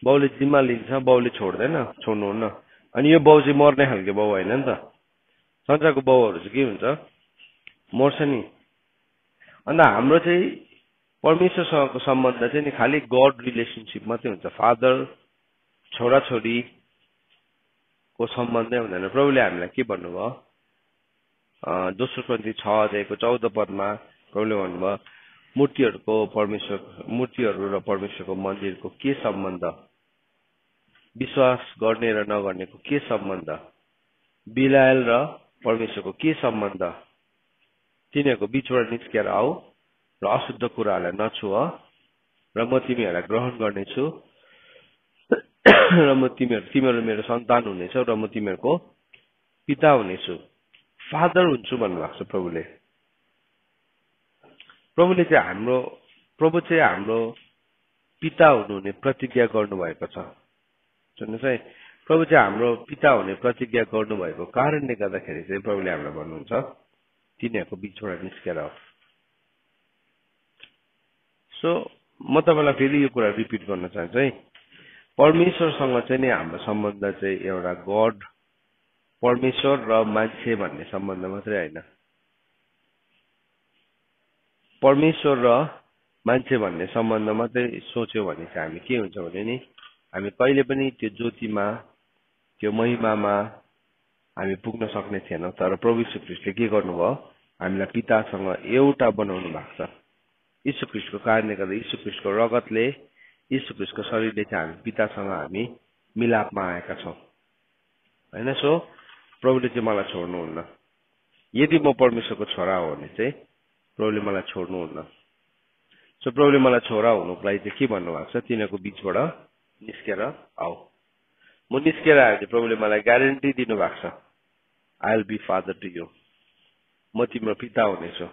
बाउले जिम्मा लिन्छ, बाउले छोड्दैन, छोड्नुहुन्न। अनि यो बाउ चाहिँ मर्ने खालको बाउ होइन नि त। संसारको बाउहरू चाहिँ के हुन्छ, मर्छ नि। अन्त हाम्रो चाहिँ परमेश्वरसँगको सम्बन्ध चाहिँ नि खालि गड रिलेसनसिप मात्रै हुन्छ, फादर छोराछोरीको सम्बन्धै हुँदैन। प्रभुले हामीलाई के भन्नुभयो, दोस्रो कोरिन्थी 6:14 प्रभुले भन्नुभयो मूर्तिहरू र परमेश्वरको मन्दिरको के सम्बन्ध, विश्वास गर्ने र नगर्नेको के सम्बन्ध, बिलायल र परमेश्वरको के सम्बन्ध तिनीहरूको बीचबाट निस्केर आऊ र अशुद्ध कुराहरूलाई नछुअ र म तिमीहरूलाई ग्रहण गर्नेछु र म तिमीहरू मेरो सन्तान हुनेछौ र म तिमीहरूको पिता हुनेछु फादर हुन्छु भन्नुभएको छ प्रभुले। प्रभु चाहिँ हाम्रो पिता हुनुहुने प्रतिज्ञा गर्नुभएको छ। सुन्नुहोस् है, प्रभु चाहिँ हाम्रो पिता हुने प्रतिज्ञा गर्नुभएको कारणले गर्दाखेरि चाहिँ प्रभुले हामीलाई भन्नुहुन्छ तिनीहरूको बीचबाट निस्केर आऊ। सो म तपाईँलाई फेरि यो कुरा रिपिट गर्न चाहन्छु है, परमेश्वरसँग चाहिँ नि हाम्रो सम्बन्ध चाहिँ एउटा गड परमेश्वर र मान्छे भन्ने सम्बन्ध मात्रै होइन, परमेश्वर र मान्छे भन्ने सम्बन्ध मात्रै सोच्यो भने चाहिँ हामी के हुन्छ भने नि हामी कहिले पनि त्यो ज्योतिमा त्यो महिमामा हामी पुग्न सक्ने थिएनौँ। तर प्रभु यीशु ख्रीष्टले के गर्नुभयो, हामीलाई पितासँग एउटा बनाउनु भएको छ। यीशु ख्रीष्टको कारणले गर्दा यीशु ख्रीष्टको रगतले यीशु ख्रीष्टको शरीरले चाहिँ हामी पितासँग हामी मिलापमा आएका छौँ होइन। सो प्रभुले चाहिँ मलाई छोड्नुहुन्न। यदि म परमेश्वरको छोरा हो भने चाहिँ प्रभुले मलाई छोड्नुहुन्न। सो प्रभुले मलाई छोरा हुनुको लागि चाहिँ के भन्नुभएको छ, तिनीहरूको बीचबाट निस्केर आऊ। म निस्केर आयो भने प्रभुले मलाई ग्यारेन्टी दिनुभएको छ, I will be father to you, म तिम्रो पिता हुनेछु,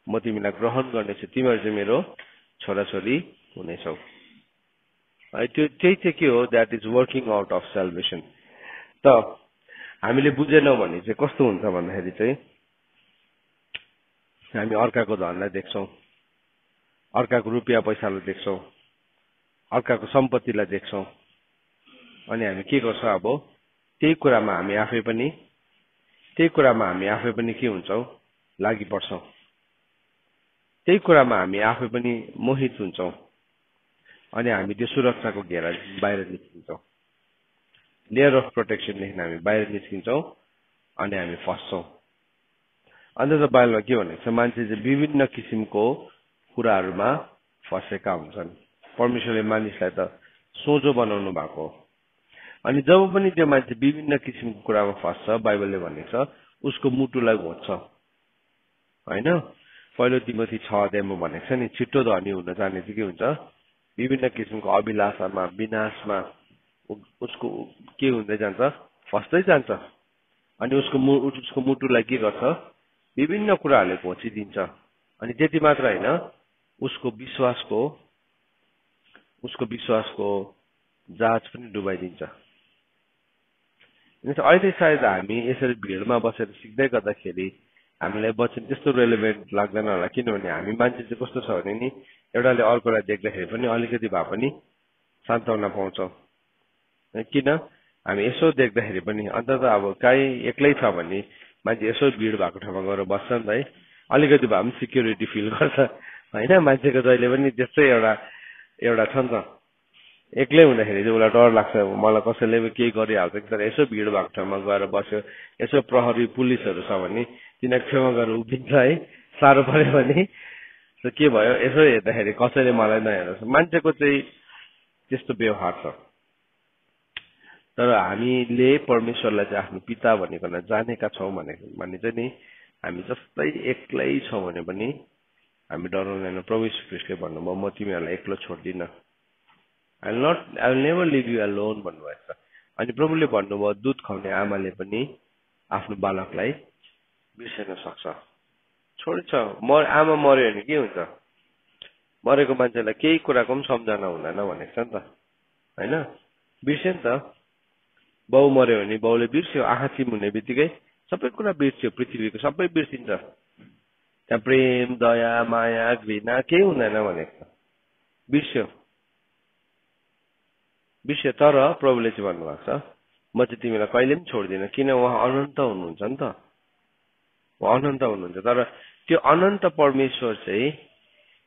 म तिमीलाई ग्रहण गर्नेछु, तिमीहरू चाहिँ मेरो छोराछोरी हुनेछौ। त्यो त्यही चाहिँ के हो, that is working out of salvation. त हामीले बुझेनौँ भने चाहिँ कस्तो हुन्छ भन्दाखेरि चाहिँ हामी अर्काको धनलाई देख्छौँ, अर्काको रुपियाँ पैसालाई देख्छौँ, अर्काको सम्पत्तिलाई देख्छौँ, अनि हामी के गर्छ, अब त्यही कुरामा हामी आफै पनि के हुन्छौँ, लागि पर्छौँ, त्यही कुरामा हामी आफै पनि मोहित हुन्छौँ, अनि हामी त्यो सुरक्षाको घेरा बाहिर निस्किन्छौँ, लेयर अफ प्रोटेक्सनदेखि हामी बाहिर निस्किन्छौँ अनि हामी फस्छौँ। अन्त त बाइबलमा के भनेको छ, मान्छे चाहिँ विभिन्न किसिमको कुराहरूमा फसेका हुन्छन्। परमेश्वरले मानिसलाई त सोझो बनाउनु भएको हो, अनि जब पनि त्यो मान्छे विभिन्न किसिमको कुरामा फस्छ, बाइबलले भनेको छ उसको मुटुलाई घोच्छ होइन। पहिलो तिमोथी 6 अध्यायमा भनेको छ नि, छिट्टो धनी हुन जाने चाहिँ के हुन्छ, विभिन्न किसिमको अभिलाषामा विनाशमा उसको के हुँदै जान्छ, फस्दै जान्छ। अनि उसको मुटुलाई के गर्छ, विभिन्न कुराहरूले घोचिदिन्छ। अनि त्यति मात्र होइन, उसको विश्वासको जहाज पनि डुबाइदिन्छ। अहिले सायद हामी यसरी भिडमा बसेर सिक्दै गर्दाखेरि हामीलाई वचन त्यस्तो रेलेभेन्ट लाग्दैन होला, किनभने हामी मान्छे चाहिँ कस्तो छ भने नि, एउटाले अर्कोलाई देख्दाखेरि पनि अलिकति भए पनि सान्त्वना पाउँछौँ। किन, हामी यसो देख्दाखेरि पनि अन्त त अब काहीँ एक्लै छ भने मान्छे यसो भिड भएको ठाउँमा गएर बस्छ नि त है, अलिकति भए पनि सिक्युरिटी फिल गर्छ होइन। मान्छेको जहिले पनि त्यस्तै एउटा छ नि त, एक्लै हुँदाखेरि चाहिँ उसलाई डर लाग्छ, मलाई कसैले केही गरिहाल्छ कि। तर यसो भिड भएको ठाउँमा गएर बस्यो, यसो प्रहरी पुलिसहरू छ भने तिनीहरू छेउमा गएर उभिन्छ है, साह्रो पर्यो भने के भयो यसो हेर्दाखेरि कसैले मलाई नहेर्छ। मान्छेको चाहिँ त्यस्तो व्यवहार छ। तर हामीले परमेश्वरलाई चाहिँ आफ्नो पिता भनिकन जानेका छौँ भने चाहिँ नि, हामी जस्तै एक्लै छौँ भने पनि हामी डराउँदैन। प्रभु यीशु ख्रीष्टले भन्नुभयो, म तिमीहरूलाई एक्लो छोड्दिनँ, I will never leave you alone भन्नुभएको छ। अनि प्रभुले भन्नुभयो, दुध खुवाउने आमाले पनि आफ्नो बालकलाई बिर्सन सक्छ, छोड्छ। आमा मर्यो भने के हुन्छ, मरेको मान्छेलाई केही कुराको पनि सम्झना हुँदैन भनेको छ नि त होइन, बिर्स्यो नि त। बाउ मर्यो भने बाउले बिर्स्यो, आँखा चिम्हुने बित्तिकै सबै कुरा बिर्स्यो, पृथ्वीको सबै बिर्सिन्छ, त्यहाँ प्रेम दया माया घृणा केही हुँदैन भनेको छ, बिर्स्यो। तर प्रभुले चाहिँ भन्नुभएको छ, म चाहिँ तिमीलाई कहिले पनि छोड्दिनँ, किन उहाँ अनन्त हुनुहुन्छ नि त, उहाँ अनन्त हुनुहुन्छ। तर त्यो अनन्त परमेश्वर चाहिँ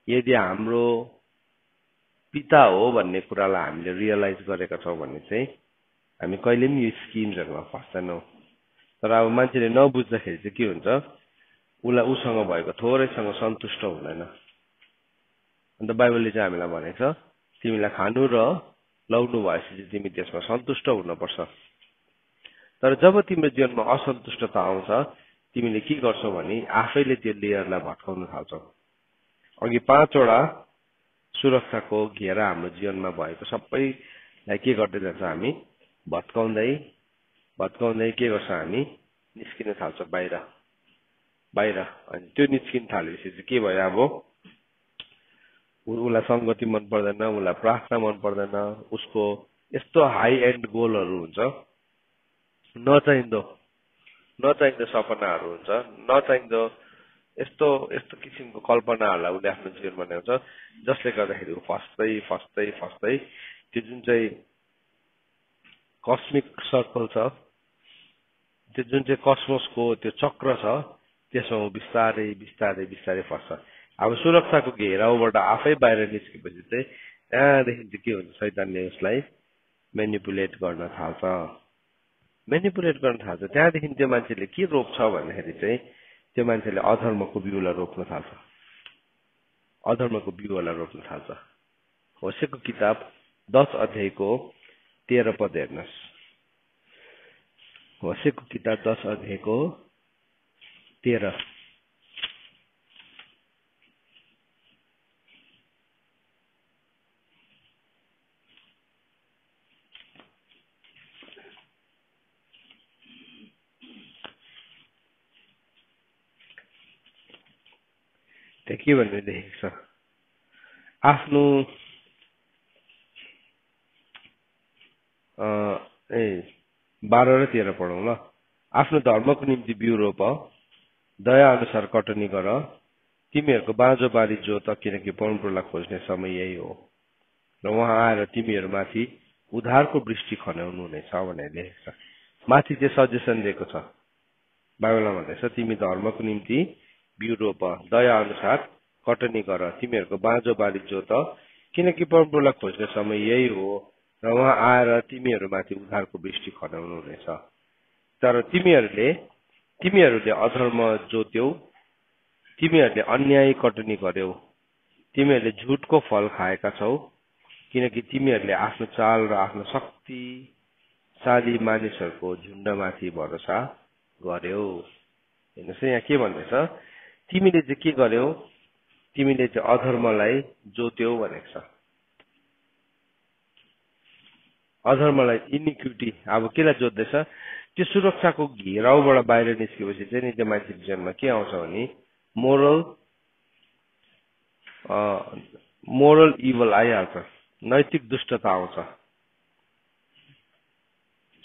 यदि हाम्रो पिता हो भन्ने कुरालाई हामीले रियलाइज गरेका छौँ भने चाहिँ हामी कहिले पनि यो स्किम्सहरूमा फस्दैनौँ। तर अब मान्छेले नबुझ्दाखेरि चाहिँ के हुन्छ, उसलाई उसँग भएको थोरैसँग सन्तुष्ट हुँदैन। अन्त बाइबलले चाहिँ हामीलाई भनेको छ, तिमीलाई खानु र लाउनु भएपछि चाहिँ तिमी त्यसमा सन्तुष्ट हुनुपर्छ। तर जब तिम्रो जीवनमा असन्तुष्टता आउँछ तिमीले के गर्छौ भने आफैले त्यो लेयरलाई भत्काउन थाल्छौ। अघि 5 वटा सुरक्षाको घेरा हाम्रो जीवनमा भएको सबैलाई के गर्दै जान्छ हामी भत्काउँदै भत्काउँदै के गर्छ हामी निस्किन थाल्छौँ बाहिर बाहिर। अनि त्यो निस्किन थालेपछि चाहिँ के भयो अब उसलाई संगति मन पर्दैन, उसलाई प्रार्थना मन पर्दैन, उसको यस्तो हाई एन्ड गोलहरू हुन्छ, नचाहिँदो नचाहिँदो सपनाहरू हुन्छ, नचाहिँदो यस्तो यस्तो किसिमको कल्पनाहरूलाई उसले आफ्नो जीवनमा ल्याउँछ जसले गर्दाखेरि फस्दै फस्दै फस्दै त्यो जुन चाहिँ कस्मिक सर्कल छ, त्यो जुन चाहिँ कसमोसको त्यो चक्र छ त्यसमा बिस्तारै बिस्तारै बिस्तारै फस्छ। अब सुरक्षाको घेराउबाट आफै बाहिर निस्केपछि चाहिँ त्यहाँदेखि चाहिँ के हुन्छ शैतानले उसलाई मेनिपुलेट गर्न थाल्छ। मेनिपुलेट गर्न थाल्छ त्यहाँदेखि त्यो मान्छेले के रोप्छ भन्दाखेरि चाहिँ त्यो मान्छेले अधर्मको बिउलाई रोप्न थाल्छ, अधर्मको बिउलाई रोप्न थाल्छ। होसेको किताब 10 अध्यायको 13 पद हेर्नुहोस्। होसेको किताब 10 अध्यायको 13। त्यहाँ के भन्ने लेखेको छ, आफ्नो 12 र 13 पढौँ ल। आफ्नो धर्मको निम्ति बिउ रोप, दया अनुसार कटनी गर, तिमीहरूको बाँझो बारी जोत, किनकि परमप्रभुलाई खोज्ने समय यही हो र उहाँ आएर तिमीहरूमाथि उद्धारको वृष्टि खन्याउनु हुनेछ भनेर लेखेको छ। माथि चाहिँ सजेसन दिएको छ, बाइबलमा भन्दैछ तिमी धर्मको निम्ति बिउ रोप, दया अनुसार कटनी गर, तिमीहरूको बाँझो बारी जोत, किनकि परमप्रभुलाई खोज्ने समय यही हो र उहाँ आएर तिमीहरूमाथि उद्धारको वृष्टि खन्याउनु हुनेछ। तर तिमीहरूले अधर्म जोत्यौ, तिमीहरूले अन्याय कटनी गर्यौ, तिमीहरूले झुटको फल खाएका छौ, किनकि तिमीहरूले आफ्नो चाल र आफ्नो शक्तिशाली मानिसहरूको झुण्डमाथि भरोसा गर्यौ। हेर्नुहोस् यहाँ के भन्दैछ, तिमीले चाहिँ के गर्यौ, तिमीले चाहिँ अधर्मलाई जोत्यौ भनेको छ। अधर्मलाई इनिक्विटी, अब केलाई जोत्दैछ, त्यो सुरक्षाको घेराउबाट बाहिर निस्केपछि चाहिँ नि त्यो मान्छेको जीवनमा के आउँछ भने मोरल इभल आइहाल्छ, नैतिक दुष्टता आउँछ।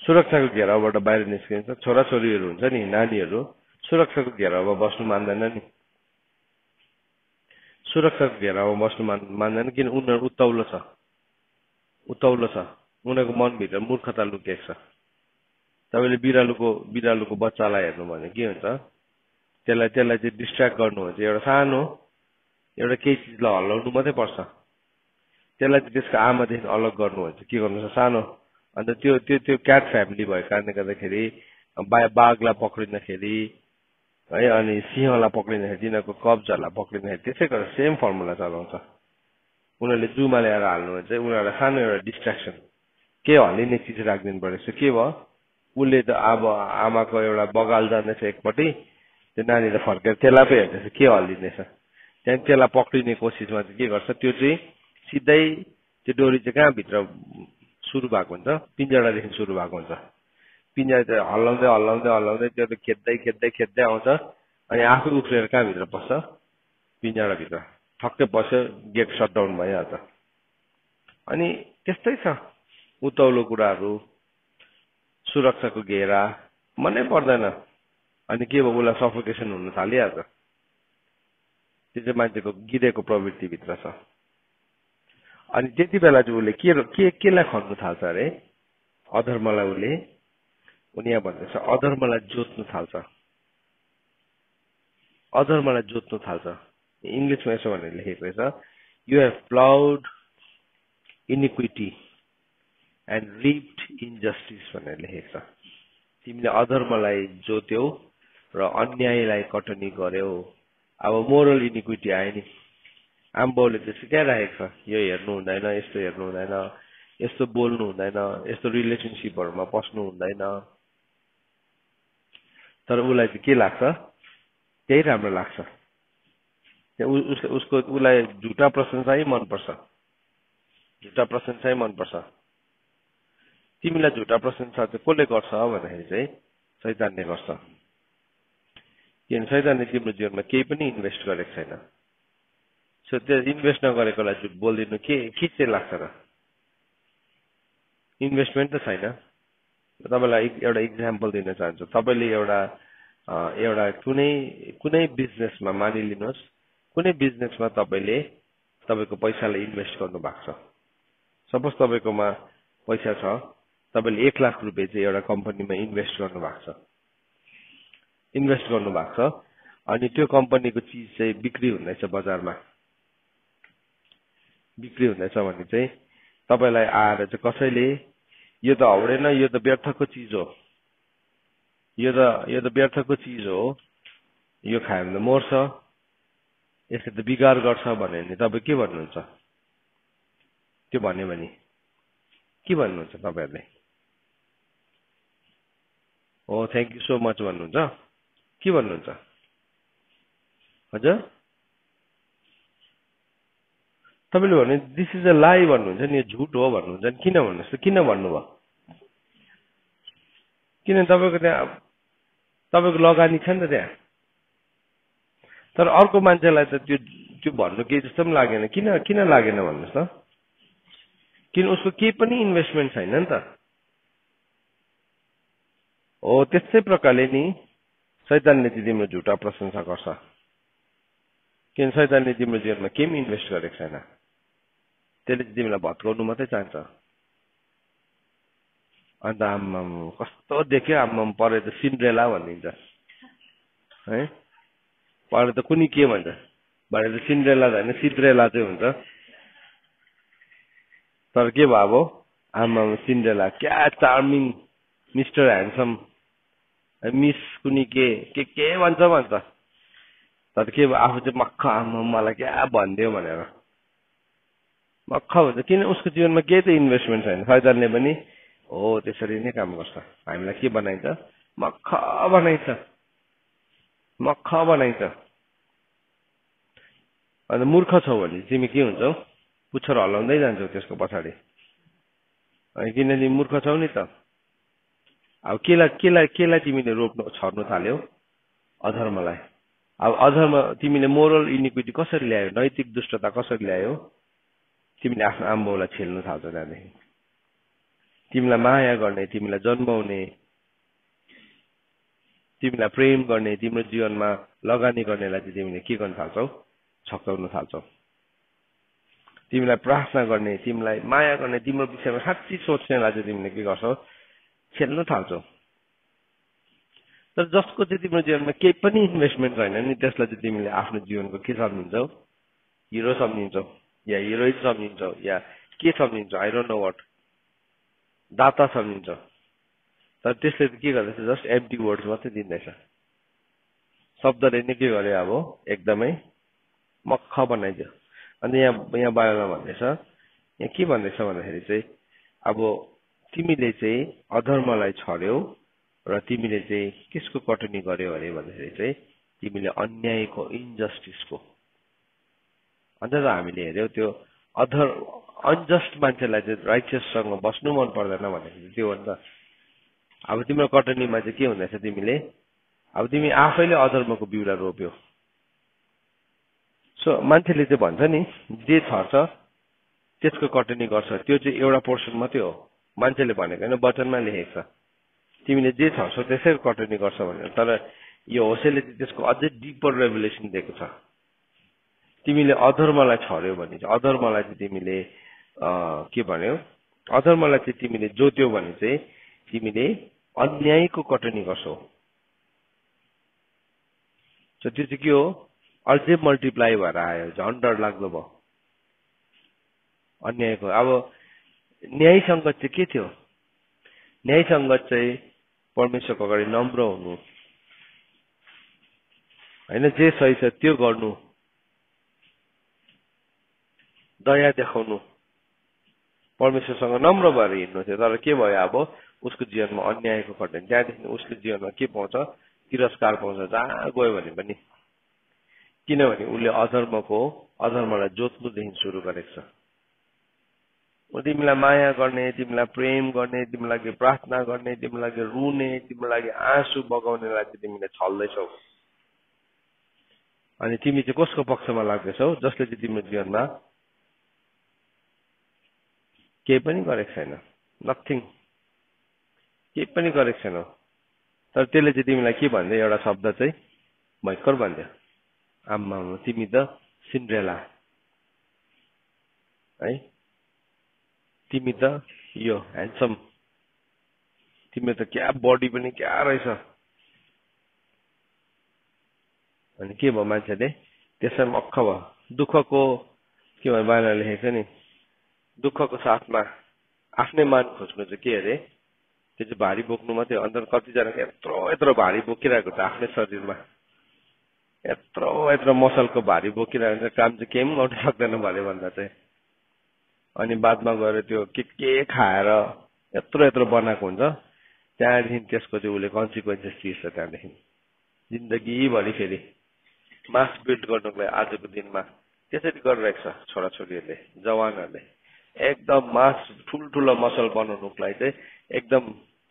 सुरक्षाको घेराउबाट बाहिर निस्किन्छ, छोराछोरीहरू हुन्छ नि, नानीहरू सुरक्षाको घेराउमा बस्नु मान्दैन नि, सुरक्षाको घेराउमा बस्नु मान्दैन, किन उनीहरू उत्ताउलो छ, उनीहरूको मनभित्र मूर्खता लुकेको छ। तपाईँले बिरालोको बच्चालाई हेर्नु भने के हुन्छ, त्यसलाई चाहिँ डिस्ट्र्याक्ट गर्नु हुन्छ, एउटा सानो एउटा केही चिजलाई हल्लाउनु मात्रै पर्छ, त्यसलाई चाहिँ त्यसको आमादेखि अलग गर्नु हुन्छ, के गर्नुहुन्छ सानो। अन्त त्यो क्याट फ्यामिली भएको कारणले गर्दाखेरि बाघलाई पक्रिँदाखेरि है, अनि सिंहलाई पक्रिँदाखेरि, तिनीहरूको कब्जहरूलाई पक्रिँदाखेरि त्यसै गरेर सेम फर्मुला चलाउँछ। उनीहरूले जुमा ल्याएर हाल्नुहुन्छ, उनीहरूलाई सानो एउटा डिस्ट्र्याक्सन के हल्लिने चिज राखिदिनु परेछ। के भयो, उसले त अब आमाको एउटा बगाल जाँदैछ एकपट्टि, त्यो नानीले फर्केर त्यसलाई पो हेर्दैछ के हल्लिँदैछ, त्यहाँदेखि त्यसलाई पक्रिने कोसिसमा चाहिँ के गर्छ, त्यो चाहिँ सिधै त्यो डोरी चाहिँ कहाँभित्र सुरु भएको हुन्छ, पिन्जडादेखि सुरु भएको हुन्छ। पिन्जडा चाहिँ हल्लाउँदै हल्लाउँदै हल्लाउँदै त्यो खेद्दै खेद्दै खेद्दै आउँछ, अनि आफै उफ्रेर कहाँभित्र पस्छ, पिन्जडाभित्र ठक्कै बस्यो, गेट सटडाउन भइहाल्छ। अनि त्यस्तै छ उत्ताउलो कुराहरू, सुरक्षाको घेरा मनै पर्दैन, अनि के भयो उसलाई सफोकेसन हुन थालिहाल्छ। त्यो चाहिँ मान्छेको गिरेको प्रवृत्तिभित्र छ। अनि त्यति बेला चाहिँ उसले केलाई खन्नु थाल्छ अरे, अधर्मलाई उनी यहाँ भन्दैछ अधर्मलाई जोत्नु थाल्छ, अधर्मलाई जोत्नु थाल्छ। इङ्ग्लिसमा यसो भनेर लेखेको रहेछ, you have ploughed inequity and ripped injustice भनेर लेखेको छ। तिमीले अधर्मलाई जोत्यौ र अन्यायलाई कटनी गर्यौ। अब मोरल इनिक्विटी आयो नि, आम्बाउले चाहिँ सिकाइराखेको छ, यो हेर्नु हुँदैन, यस्तो हेर्नु हुँदैन, यस्तो बोल्नु हुँदैन, यस्तो रिलेसनसिपहरूमा पस्नु हुँदैन, तर उसलाई चाहिँ के लाग्छ, त्यही राम्रो लाग्छ। उसको उसलाई झुटा प्रशंसा मनपर्छ, झुटा प्रशंसा मनपर्छ। तिमीलाई झुटा प्रशंसा चाहिँ कसले गर्छ भन्दाखेरि चाहिँ शैतानले गर्छ। किन शैतानले तिम्रो जीवनमा केही पनि इन्भेस्ट गरेको छैन। सो त्यो इन्भेस्ट नगरेकोलाई झुट बोलिदिनु के चाहिँ लाग्छ र? इन्भेस्टमेन्ट त छैन। तपाईँलाई एउटा इक्जाम्पल दिन चाहन्छु। तपाईँले एउटा कुनै बिजनेसमा मानिलिनुहोस्, कुनै बिजनेसमा तपाईँले तपाईँको पैसालाई इन्भेस्ट गर्नु भएको छ। सपोज तपाईँकोमा पैसा छ, तपाईँले 1 लाख रुपियाँ चाहिँ एउटा कम्पनीमा इन्भेस्ट गर्नु भएको छ, अनि त्यो कम्पनीको चिज चाहिँ बिक्री हुँदैछ बजारमा, बिक्री हुँदैछ भने चाहिँ तपाईँलाई आएर चाहिँ कसैले यो त हाउडेन, यो त व्यर्थको चिज हो, यो त व्यर्थको चिज हो, यो खायो भने त मर्छ, यसले त बिगार गर्छ भन्यो भने तपाईँ के भन्नुहुन्छ? त्यो भन्यो भने के भन्नुहुन्छ तपाईँहरूले? हो थ्याङ्क यू सो मच भन्नुहुन्छ? के भन्नुहुन्छ? हजुर तपाईँले भने दिस इज अ लाई भन्नुहुन्छ नि, यो झुट हो भन्नुहुन्छ नि। किन भन्नुहोस् त, किन भन्नुभयो? किन तपाईँको त्यहाँ तपाईँको लगानी छ नि त त्यहाँ। तर अर्को मान्छेलाई त त्यो भन्नु केही जस्तो पनि लागेन। किन लागेन भन्नुहोस् त? किन उसको केही पनि इन्भेस्टमेन्ट छैन नि त। हो त्यस्तै प्रकारले नि शैतानले चाहिँ तिम्रो झुटा प्रशंसा गर्छ। किन शैतानले तिम्रो जीवनमा केही पनि इन्भेस्ट गरेको छैन, त्यसले चाहिँ तिमीलाई भत्काउनु मात्रै चाहन्छ। अन्त आम्माम कस्तो देख्यो, आम्माम परे त सिन्ड्रेला भनिदिन्छ है, परे त कुनै के भन्छ, भरे त सिन्ड्रेला होइन सिद्रेला चाहिँ हुन्छ। तर के भयो अब, आम्माम सिन्ड्रेला क्या चार्मिङ, मिस्टर ह्यान्डसम, मिस कुनै के भन्छ। तर के भयो, आफू चाहिँ मक्ख, आम्मा मलाई क्या भनिदियो भनेर मक्ख भन्छ। किन उसको जीवनमा केही त इन्भेस्टमेन्ट छैन। शैतानले पनि हो त्यसरी नै काम गर्छ। हामीलाई के बनाइन्छ? मक्ख बनाइन्छ। अन्त मूर्ख छौ भने तिमी के हुन्छौ? पुच्छर हल्लाउँदै जान्छौ त्यसको पछाडि, किनभने मूर्ख छौ नि त। अब केलाई तिमीले छर्नु थाल्यौ? अधर्मलाई। अब अधर्म तिमीले मोरल इनिक्विटी कसरी ल्यायो, नैतिक दुष्टता कसरी ल्यायो? तिमीले आफ्नो आमाबाउलाई छेल्नु थाल्छौ। त्यहाँदेखि तिमीलाई माया गर्ने, तिमीलाई जन्माउने, तिमीलाई प्रेम गर्ने, तिम्रो जीवनमा लगानी गर्नेलाई चाहिँ तिमीले के गर्न थाल्छौ? छक्काउन थाल्छौ। तिमीलाई प्रार्थना गर्ने, तिमीलाई माया गर्ने, तिम्रो विषयमा साँच्ची सोच्नेलाई चाहिँ तिमीले के गर्छौ? छेल्न थाल्छौ। तर जसको चाहिँ तिम्रो जीवनमा केही पनि इन्भेस्टमेन्ट छैन नि, त्यसलाई चाहिँ तिमीले आफ्नो जीवनको के सम्झिन्छौ? हिरो सम्झिन्छौ, या हिरोइन सम्झिन्छौ, या के सम्झिन्छौ? आई डोन्ट नो वाट, दाता सम्झिन्छौ। तर त्यसले चाहिँ के गर्दैछ? जस्ट एम्प्टी वर्ड्स मात्रै दिँदैछ। शब्दले नै के गर्यो? अब एकदमै मक्ख बनाइदियो। अनि यहाँ बारेमा भन्दैछ, यहाँ के भन्दैछ भन्दाखेरि चाहिँ अब तिमीले चाहिँ अधर्मलाई छर्यौ र तिमीले चाहिँ किसको कटनी गर्यौ अरे भन्दाखेरि चाहिँ तिमीले अन्यायको, इन्जस्टिसको। अन्त हामीले हेऱ्यौ त्यो अनजस्ट मान्छेलाई चाहिँ राइचियससँग बस्नु मन पर्दैन भन्दाखेरि त्यो हो नि त। अब तिम्रो कटनीमा चाहिँ के हुँदैछ? अब तिमी आफैले अधर्मको बिउरा रोप्यौ। सो मान्छेले चाहिँ भन्छ नि, जे छर्छ त्यसको कटनी गर्छ। त्यो चाहिँ एउटा पोर्सन मात्रै हो, मान्छेले भनेको होइन, वचनमा लेखेको छ। तिमीले जे छर्छौ त्यसै कटनी गर्छ भनेर। तर यो होसेले चाहिँ त्यसको अझै डिपर रेभुलेसन दिएको छ। तिमीले अधर्मलाई छर्यौ भने चाहिँ, अधर्मलाई चाहिँ तिमीले के भन्यौ? अधर्मलाई चाहिँ तिमीले जोत्यौ भने चाहिँ तिमीले अन्यायको कटनी गर्छौ। सो त्यो चाहिँ के हो? अझै मल्टिप्लाई भएर आयो, झन् डर लाग्दो भयो अन्यायको। अब न्याय सङ्गत चाहिँ के थियो? न्याय सङ्गत चाहिँ परमेश्वरको अगाडि नम्र हुनु होइन, जे सही छ त्यो गर्नु, दया देखाउनु, परमेश्वरसँग नम्र भएर हिँड्नु थियो। तर के भयो? अब उसको जीवनमा अन्यायको कटनी। त्यहाँदेखि उसको जीवनमा के पाउँछ? तिरस्कार पाउँछ जहाँ गयो भने पनि, किनभने उसले अधर्मलाई जोत्नुदेखि सुरु गरेको छ। तिमीलाई माया गर्ने, तिमीलाई प्रेम गर्ने, तिम्रो लागि प्रार्थना गर्ने, तिम्रो लागि रुने, तिम्रो लागि आँसु बगाउनेलाई चाहिँ तिमीले छल्दैछौ। अनि तिमी चाहिँ कसको पक्षमा लाग्दैछौ? जसले चाहिँ तिम्रो जीवनमा केही पनि गरेको छैन, नथिङ, केही पनि गरेको छैन। तर त्यसले चाहिँ तिमीलाई के भन्दै, एउटा शब्द चाहिँ भयङ्कर भन्थ्यो, आम्मा तिमी त सिन्ड्रेला है, तिमी त यो ह्यान्डसम, तिमी त क्या बडी पनि क्या रहेछ। अनि के भयो, मान्छेले त्यसैमा अक्ख भयो। दुःखको के भयो, बाहिर लेखेको छ नि, दुःखको साथमा आफ्नै मान खोज्नु चाहिँ के अरे, त्यो चाहिँ भारी बोक्नु मात्रै। अन्त कतिजनाले यत्रो भारी बोकिरहेको छ आफ्नै शरीरमा, यत्रो मसलको भारी बोकिरहेको हुन्छ, काम चाहिँ केही पनि गर्नु सक्दैन भने भन्दा चाहिँ। अनि बादमा गएर त्यो के खाएर यत्रो बनाएको हुन्छ, त्यहाँदेखि त्यसको चाहिँ उसले कन्सिक्वेन्सेस तिर्छ। त्यहाँदेखि जिन्दगीभरि फेरि मास बिल्ड गर्नुको लागि आजको दिनमा त्यसरी गरिरहेको छ छोराछोरीहरूले, जवानहरूले। एकदम मास ठुल्ठुलो मसल बनाउनुको लागि चाहिँ एकदम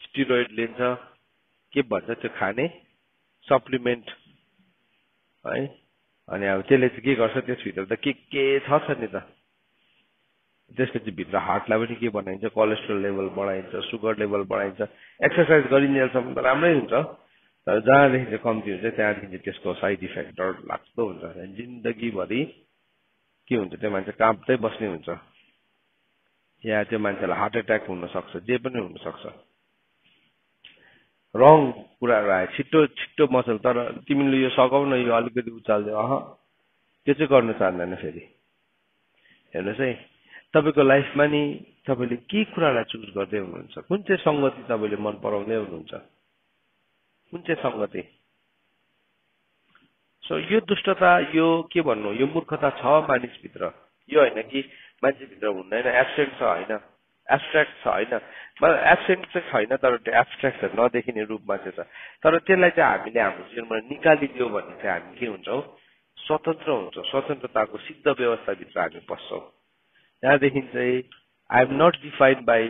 स्टिरोइड लिन्छ, के भन्छ त्यो खाने सप्लिमेन्ट है। अनि अब त्यसले चाहिँ के गर्छ, त्यसभित्र त के छ नि त। त्यसपछि भित्र हार्टलाई पनि के बनाइन्छ, कोलेस्ट्रोल लेभल बढाइन्छ, सुगर लेभल बढाइन्छ। एक्सर्साइज गरिन्जेलसम्म त राम्रै हुन्छ, तर जहाँदेखि चाहिँ कम्ती हुन्छ त्यहाँदेखि चाहिँ त्यसको साइड इफेक्टहरू लाग्दो हुन्छ। जिन्दगीभरि के हुन्छ, त्यो मान्छे काँप्दै बस्ने हुन्छ, या त्यो मान्छेलाई हार्ट एट्याक हुनसक्छ, जे पनि हुनसक्छ। रङ कुराहरू आयो, छिट्टो मसल। तर तिमीले यो सघाउन, यो अलिकति उचाल्दियो, त्यो चाहिँ गर्न चाहँदैन फेरि। हेर्नुहोस् है, तपाईँको लाइफमा नि तपाईँले के कुरालाई चुज गर्दै हुनुहुन्छ, कुन चाहिँ सङ्गति तपाईँले मन पराउँदै हुनुहुन्छ, कुन चाहिँ सङ्गति। सो यो दुष्टता, यो के भन्नु, यो मूर्खता छ मानिसभित्र। यो होइन कि मान्छेभित्र हुँदैन, एब्सेन्ट छ होइन, एब्स्ट्राक्ट छ होइन, मतलब एब्सेन्ट चाहिँ छैन, तर त्यो एब्स्ट्राक्ट छ, नदेखिने रूपमा चाहिँ छ। तर त्यसलाई चाहिँ हामीले हाम्रो जीवनमा निकालिदियो भने चाहिँ हामी के हुन्छौँ, स्वतन्त्र हुन्छौँ। स्वतन्त्रताको सिद्ध व्यवस्थाभित्र हामी पस्छौँ। त्यहाँदेखि चाहिँ I am not defined by,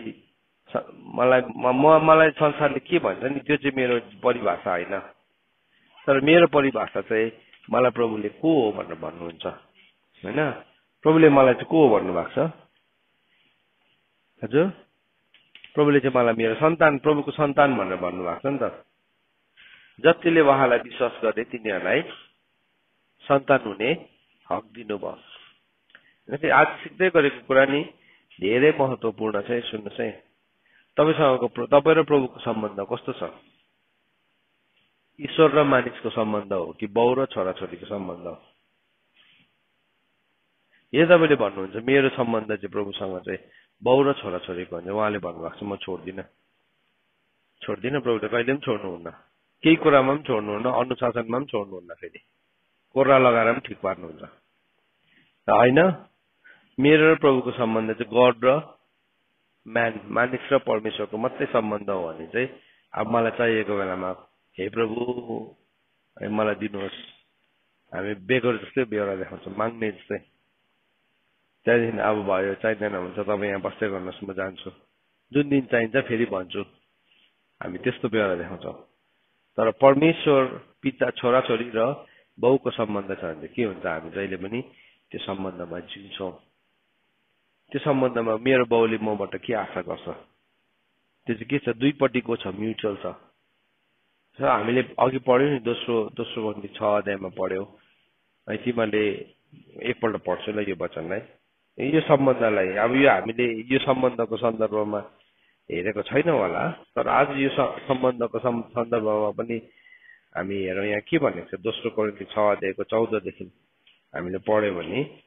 मलाई संसारले के भन्छ नि त्यो चाहिँ मेरो परिभाषा होइन। तर मेरो परिभाषा चाहिँ मलाई प्रभुले को हो भनेर भन्नुहुन्छ होइन। प्रभुले मलाई चाहिँ को हो भन्नुभएको छ हजुर। प्रभुले चाहिँ मलाई मेरो सन्तान, प्रभुको सन्तान भनेर भन्नुभएको छ नि त। जतिले उहाँलाई विश्वास गरे तिनीहरूलाई सन्तान हुने हक दिनुभयो। आज सिक्दै गरेको कुरा नि धेरै महत्त्वपूर्ण छ। सुन्नुहोस् है, तपाईँ र प्रभुको सम्बन्ध कस्तो छ? ईश्वर र मानिसको सम्बन्ध हो कि बाउ र छोराछोरीको सम्बन्ध हो? यो तपाईँले भन्नुहुन्छ मेरो सम्बन्ध चाहिँ प्रभुसँग चाहिँ बाउ र छोराछोरीको हुन्छ, उहाँले भन्नुभएको छ म छोड्दिनँ। प्रभुले कहिले पनि छोड्नुहुन्न, केही कुरामा पनि छोड्नुहुन्न, अनुशासनमा पनि छोड्नुहुन्न, फेरि कोर्रा लगाएर पनि ठिक पार्नुहुन्छ होइन। मेरो र प्रभुको सम्बन्ध चाहिँ गड र मानिस र परमेश्वरको मात्रै सम्बन्ध हो भने चाहिँ अब मलाई चाहिएको बेलामा हे प्रभु मलाई दिनुहोस्, हामी बेगर जस्तै बेहोरा देखाउँछौँ, माग्ने जस्तै। त्यहाँदेखि अब भयो, चाहिँदैन हुन्छ तपाईँ यहाँ बस्दै गर्नुहोस्, म जान्छु, जुन दिन चाहिन्छ फेरि भन्छु, हामी त्यस्तो बेहोरा देखाउँछौँ। तर परमेश्वर पिता छोराछोरी र बाउको सम्बन्ध छ भने के हुन्छ, हामी जहिले पनि त्यो सम्बन्धमा जिन्छौँ। त्यो सम्बन्धमा मेरो बाउले मबाट के आशा गर्छ, त्यो चाहिँ के छ, दुईपट्टिको छ, म्युचुअल छ। हामीले अघि पढ्यौँ नि, दोस्रो गन्ती 6 अध्यायमा पढ्यौँ है। तिमीहरूले एकपल्ट पढ्छौ ल यो वचनलाई। यो सम्बन्धलाई अब यो हामीले यो सम्बन्धको सन्दर्भमा हेरेको छैनौँ होला, तर आज यो सम्बन्धको सन्दर्भमा पनि हामी हेरौँ यहाँ के भनेको छ। दोस्रो गन्ती 6 अध्यायको 14 देखि हामीले पढ्यौँ भने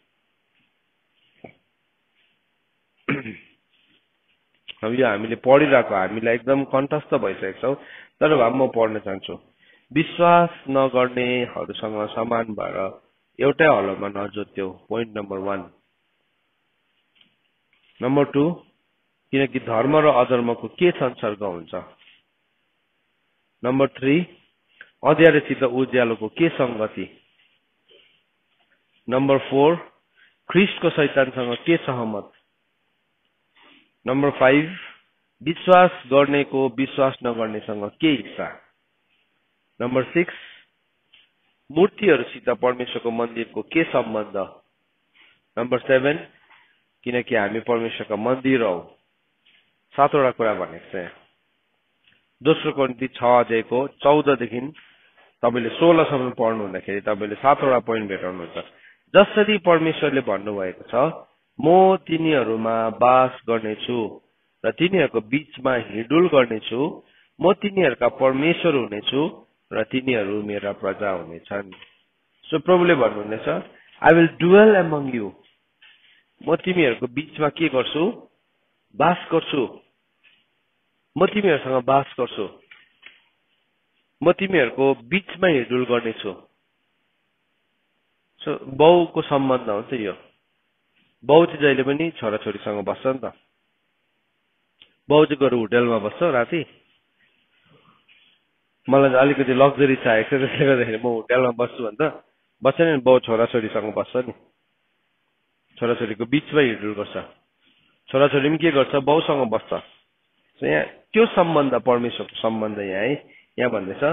अब यो हामीले पढिरहेको हामीलाई एकदम कण्ठस्थ भइसकेको छौँ, तर भए म पढ्न चाहन्छु। विश्वास नगर्नेहरूसँग समान भएर एउटै हलोमा नजोत्यो, पोइन्ट नम्बर 1। नम्बर 2, किनकि धर्म र अधर्मको के संसर्ग हुन्छ। नम्बर 3, अँध्यारोसित उज्यालोको के संगति? नम्बर 4 ख्रिस्टको शैतानसँग के सहमत? नम्बर 5 विश्वास गर्नेको विश्वास नगर्नेसँग के हिस्सा? नम्बर 6 मूर्तिहरूसित परमेश्वरको मन्दिरको के सम्बन्ध? नम्बर 7 किनकि हामी परमेश्वरका मन्दिर हौ। 7वटा कुरा भनेको छ। दोस्रो कोरिन्थी 6 अध्यायको 14 देखि तपाईले 16 सम्म पढ्नु हुँदाखेरि तपाईले 7वटा पोइन्ट भेटाउनुहुन्छ। जसरी परमेश्वरले भन्नुभएको छ, म तिनीहरूमा वास गर्नेछु र तिनीहरूको बीचमा हिँडुल गर्नेछु, म तिनीहरूका परमेश्वर हुनेछु र तिनीहरू मेरा प्रजा हुनेछन्। सो प्रभुले भन्नुहुनेछ, I will dwell among you. म तिमीहरूको बीचमा के गर्छु? वास गर्छु। म तिमीहरूसँग वास गर्छु। म तिमीहरूको बीचमा हिँडुल गर्नेछु। सो बाउको सम्बन्ध हो त यो। बाउ चाहिँ जहिले पनि छोराछोरीसँग बस्छ नि त। बाउ चाहिँ गएर होटलमा बस्छ राति, मलाई अलिकति लग्जरी चाहिएको छ, त्यसले गर्दाखेरि म होटलमा बस्छु भन्दा बस्छ नि। बाउ छोराछोरीसँग बस्छ नि, छोराछोरीको बीचमा हिँडुल गर्छ। छोराछोरी पनि के गर्छ? बाउसँग बस्छ। यहाँ त्यो सम्बन्ध परमेश्वरको सम्बन्ध यहाँ है। यहाँ भन्दैछ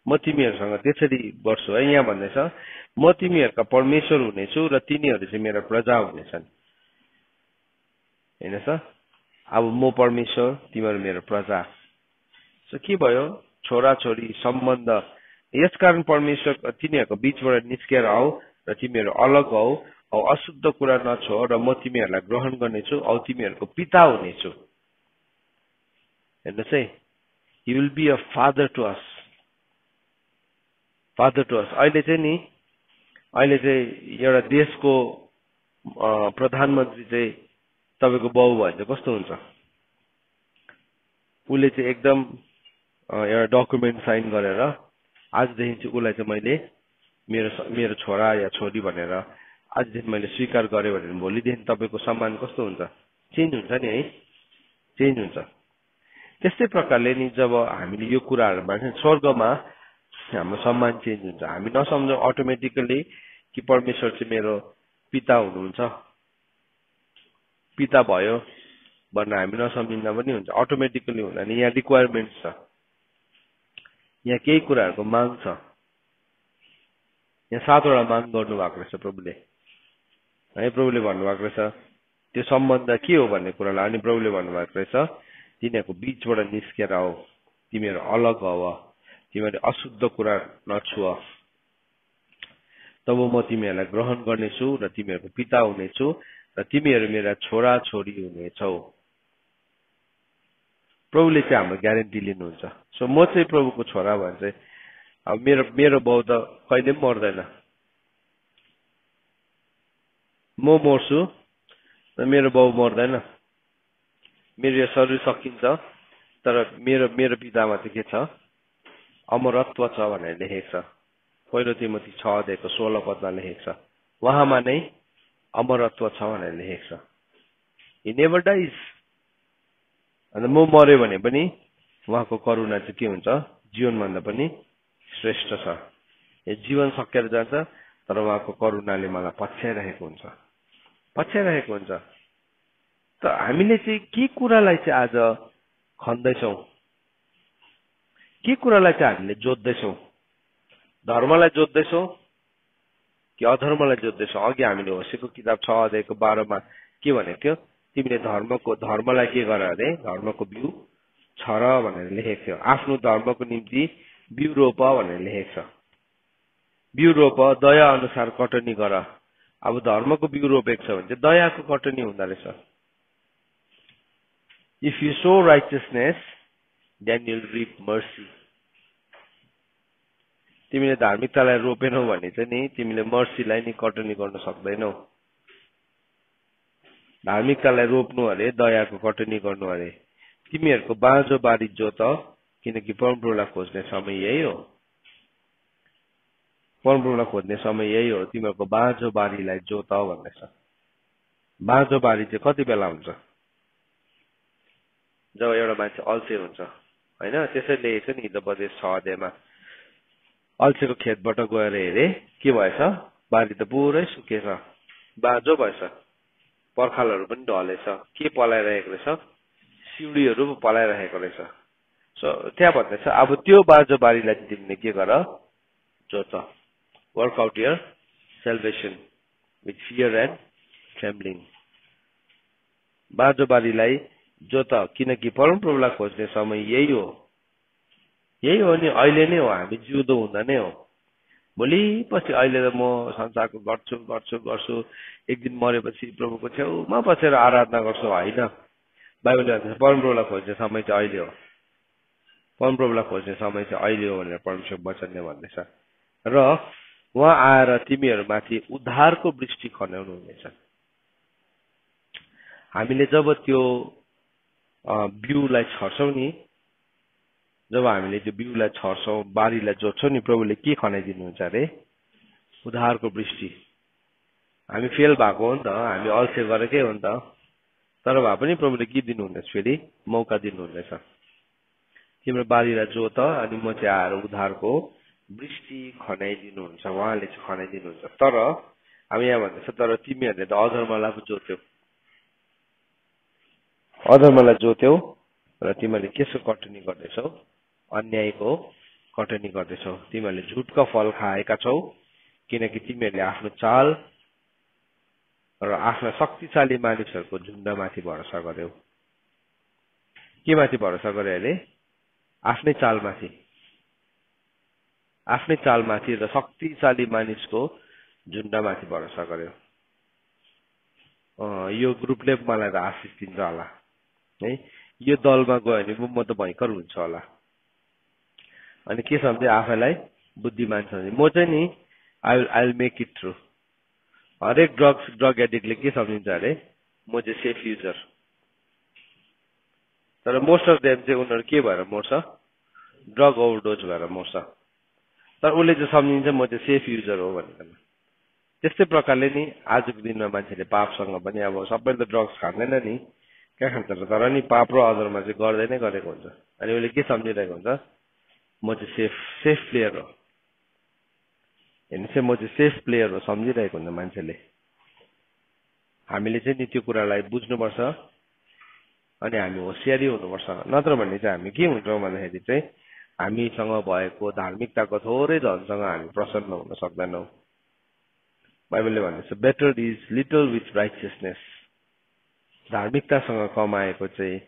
म तिमीहरूसँग त्यसरी गर्छु है। यहाँ भन्दैछ म तिमीहरूका परमेश्वर हुनेछु र तिनीहरू चाहिँ मेरा प्रजा हुनेछन्। हैन त? अब म परमेश्वर, तिमीहरू मेरो प्रजा। सो के भयो? छोराछोरी सम्बन्ध। यसकारण परमेश्वर तिनीहरूको बीचबाट निस्केर आऊ र तिमीहरू अलग हौ औ अशुद्ध कुरा नछोड र म तिमीहरूलाई ग्रहण गर्नेछु औ तिमीहरूको पिता हुनेछु। हेर्नुहोस् है, he will be a father to us. Father to us. अहिले चाहिँ एउटा देशको प्रधानमन्त्री चाहिँ तपाईको बाउ भयो भने कस्तो हुन्छ? उसले चाहिँ एकदम एउटा डकुमेन्ट साइन गरेर आजदेखि चाहिँ उसलाई चाहिँ मैले मेरो छोरा या छोरी भनेर आजदेखि मैले स्वीकार गरेँ भने भोलिदेखि तपाईको सम्मान कस्तो हुन्छ? चेन्ज हुन्छ नि है, चेन्ज हुन्छ। त्यस्तै प्रकारले नि जब हामीले यो कुराहरू मान्छे स्वर्गमा हाम्रो सम्मान चेन्ज हुन्छ। हामी नसम्झौँ अटोमेटिकली कि परमेश्वर चाहिँ मेरो पिता हुनुहुन्छ, पिता भयो भनेर हामी नसम्झिँदा पनि हुन्छ। अटोमेटिकली हुँदैन। यहाँ रिक्वायरमेन्ट्स छ, यहाँ केही कुराहरूको माग छ। यहाँ 7वटा माग गर्नुभएको रहेछ प्रभुले है। प्रभुले भन्नुभएको रहेछ त्यो सम्बन्ध के हो भन्ने कुरालाई। अनि प्रभुले भन्नुभएको रहेछ तिनीहरूको बीचबाट निस्केर आऊ, तिमीहरू अलग हौ, तिमीहरूले अशुद्ध कुरा नछुअ, तब म तिमीहरूलाई ग्रहण गर्नेछु र तिमीहरूको पिता हुनेछु र तिमीहरू मेरा छोरा छोरी हुनेछौ। प्रभुले चाहिँ हाम्रो ग्यारेन्टी लिनुहुन्छ। सो म चाहिँ प्रभुको छोरा भने चाहिँ अब मेरो बाउ त कहिले पनि मर्दैन। म मर्छु र मेरो बाउ मर्दैन। मेरो यो शरीर सकिन्छ तर मेरो पितामा चाहिँ के छ? अमरत्व छ भनेर लेखेको छ। पहिलो तिमोथी 6 अध्यायको 16 पदमा लेखेको छ। उहाँमा नै अमरत्व छ भनेर लेखेको छ। He never dies. अनि म मर्यो भने पनि उहाँको करुणा चाहिँ के हुन्छ? जीवनभन्दा पनि श्रेष्ठ छ। यो जीवन सकेर जान्छ तर उहाँको करुणाले मलाई पछ्याइरहेको हुन्छ, पछ्याइरहेको हुन्छ। त हामीले चाहिँ के कुरालाई चाहिँ आज खन्दैछौँ? के कुरालाई चाहिँ हामीले जोत्दैछौँ? धर्मलाई जोत्दैछौँ कि अधर्मलाई जोत्दैछौँ? अघि हामीले होसेको किताब 6 अध्यायको 12 मा के भनेको थियो? तिमीले धर्मलाई के गर अरे? धर्मको बिउ छर भनेर लेखेको थियो। आफ्नो धर्मको निम्ति बिउ रोप भनेर लेखेको छ। बिउ रोप, दया अनुसार कटनी गर। अब धर्मको बिउ रोपेको छ भने चाहिँ दयाको कटनी हुँदो रहेछ। If you sow righteousness then you will reap mercy. तिमीले धार्मिकतालाई रोपेनौ भने चाहिँ नि तिमीले मर्सीलाई नि कटनी गर्न सक्दैनौ। धार्मिकतालाई रोप्नु अरे, दयाको कटनी गर्नु अरे। तिमीहरूको बाँझो बारी जोत किनकि परमप्रभुलाई खोज्ने समय यही हो। परमप्रभुलाई खोज्ने समय यही हो। तिमीहरूको बाँझो बारीलाई जोत भन्दैछ। बाँझो बारी चाहिँ कति बेला हुन्छ? जब एउटा मान्छे अल्छे हुन्छ हैन? त्यसैले लेखेको छ नि हिजोपदेश 6 अध्यायमा अल्छेको खेतबाट गएर हेरे के भएछ बारी त पुरै सुकेछ बाँझो भएछ पर्खालहरू पनि ढलेछ के पलाइरहेको रहेछ सिउडीहरू पो पलाइरहेको रहेछ सो त्यहाँ भन्दैछ अब त्यो बाँझो बारीलाई तिमीले के गर जोत work out your salvation with fear and trembling बाँझो बारीलाई जोत किनकि परमप्रभुलाई खोज्ने समय यही हो नि अहिले नै हो हामी जिउँदो हुँदा नै हो भोलि पछि अहिले त म संसारको गर्छु एक दिन मरेपछि प्रभुको छेउमा बसेर आराधना गर्छु होइन बाइबलले भन्छ परमप्रभुलाई खोज्ने समय चाहिँ अहिले हो परमप्रभुलाई खोज्ने समय चाहिँ अहिले हो भनेर परमेश्वर वचनले भन्दैछ र उहाँ आएर तिमीहरूमाथि उद्धारको वृष्टि खन्याउनु हुनेछ हामीले जब त्यो बिउलाई छर्छौँ नि जब हामीले त्यो बिउलाई छर्छौँ बारीलाई जोत्छौँ नि प्रभुले के खनाइदिनुहुन्छ अरे उद्धारको वृष्टि हामी फेल भएको हो नि त हामी अल्छे गरेकै हो नि त तर भए पनि प्रभुले के दिनुहुँदैछ फेरि मौका दिनुहुँदैछ तिम्रो बारीलाई जोत अनि म चाहिँ आएर उद्धारको वृष्टि खनाइदिनुहुन्छ उहाँले चाहिँ खनाइदिनुहुन्छ तर हामी यहाँ भन्दैछ तर तिमीहरूले त अधर्मलाई पो जोत्यौ र तिमीहरूले केसो कटनी गर्दैछौ अन्यायको कटनी गर्दैछौ तिमीहरूले झुटको फल खाएका छौ किनकि तिमीहरूले आफ्नो चाल र आफ्ना शक्तिशाली मानिसहरूको झुण्डमाथि भरोसा गर्यौ के माथि भरोसा गरे अरे आफ्नै चालमाथि र शक्तिशाली मानिसको झुण्डमाथि भरोसा गर्यो यो ग्रुपले मलाई त आशिष दिन्छ होला है यो दलमा गयो भने म त भयङ्कर हुन्छ होला अनि के सम्झे आफैलाई बुद्धिमान सम्झे म चाहिँ नि I will make it through हरेक ड्रग एडिक्टले के सम्झिन्छ अरे म चाहिँ सेफ युजर तर मोस्ट अफ देम चाहिँ उनीहरू के भएर मर्छ ड्रग ओभरडोज भएर मर्छ तर उसले चाहिँ सम्झिन्छ म चाहिँ सेफ युजर हो भनेर त्यस्तै प्रकारले नि आजको दिनमा मान्छेले पापसँग पनि अब सबैले त ड्रग्स खाँदैन नि कहाँ खान्छ तर नि पाप र अदरमा चाहिँ गर्दै नै गरेको हुन्छ अनि उसले के सम्झिरहेको हुन्छ म चाहिँ सेफ प्लेयर हो हेर्नुहोस् म चाहिँ सेफ प्लेयर हो सम्झिरहेको हुन्छ मान्छेले हामीले चाहिँ नि त्यो कुरालाई बुझ्नुपर्छ अनि हामी होसियारी हुनुपर्छ नत्र भने चाहिँ हामी के हुन्छौँ भन्दाखेरि चाहिँ हामीसँग भएको धार्मिकताको थोरै धनसँग हामी प्रसन्न हुन सक्दैनौँ बाइबलले भन्छ better is little with righteousness धार्मिकतासँग कमाएको चाहिँ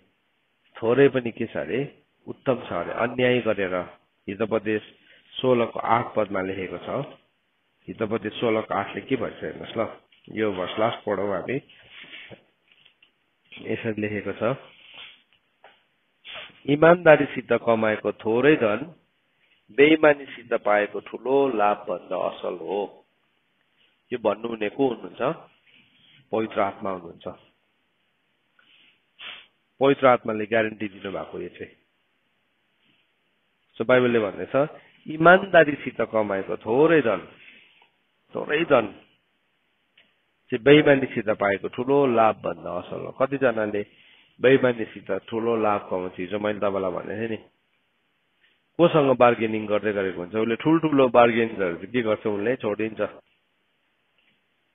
थोरै पनि के छ अरे उत्तम छ अरे अन्याय गरेर हितोपदेश 16:8 लेखेको छ हितोपदेश 16:8 के भन्छ हेर्नुहोस् ल यो भर्स लास्ट पढौँ हामी यसरी लेखेको छ इमानदारीसित कमाएको थोरै धन बेइमानीसित पाएको ठुलो लाभ भन्दा असल हो यो भन्नुहुने को हुनुहुन्छ पवित्र आत्मा हुनुहुन्छ पवित्र आत्माले ग्यारेन्टी दिनुभएको यो चाहिँ सो बाइबलले भन्दैछ इमानदारीसित कमाएको थोरै धन चाहिँ बेइमानीसित पाएको ठुलो लाभ भन्दा असल हो कतिजनाले बेइमानीसित ठुलो लाभ कमाउँछ हिजो मैले तपाईँलाई भनेको थिएँ नि कोसँग बार्गेनिङ गर्दै गरेको हुन्छ उसले ठुल्ठुलो बार्गेनिङहरू के गर्छ उसले छोडिदिन्छ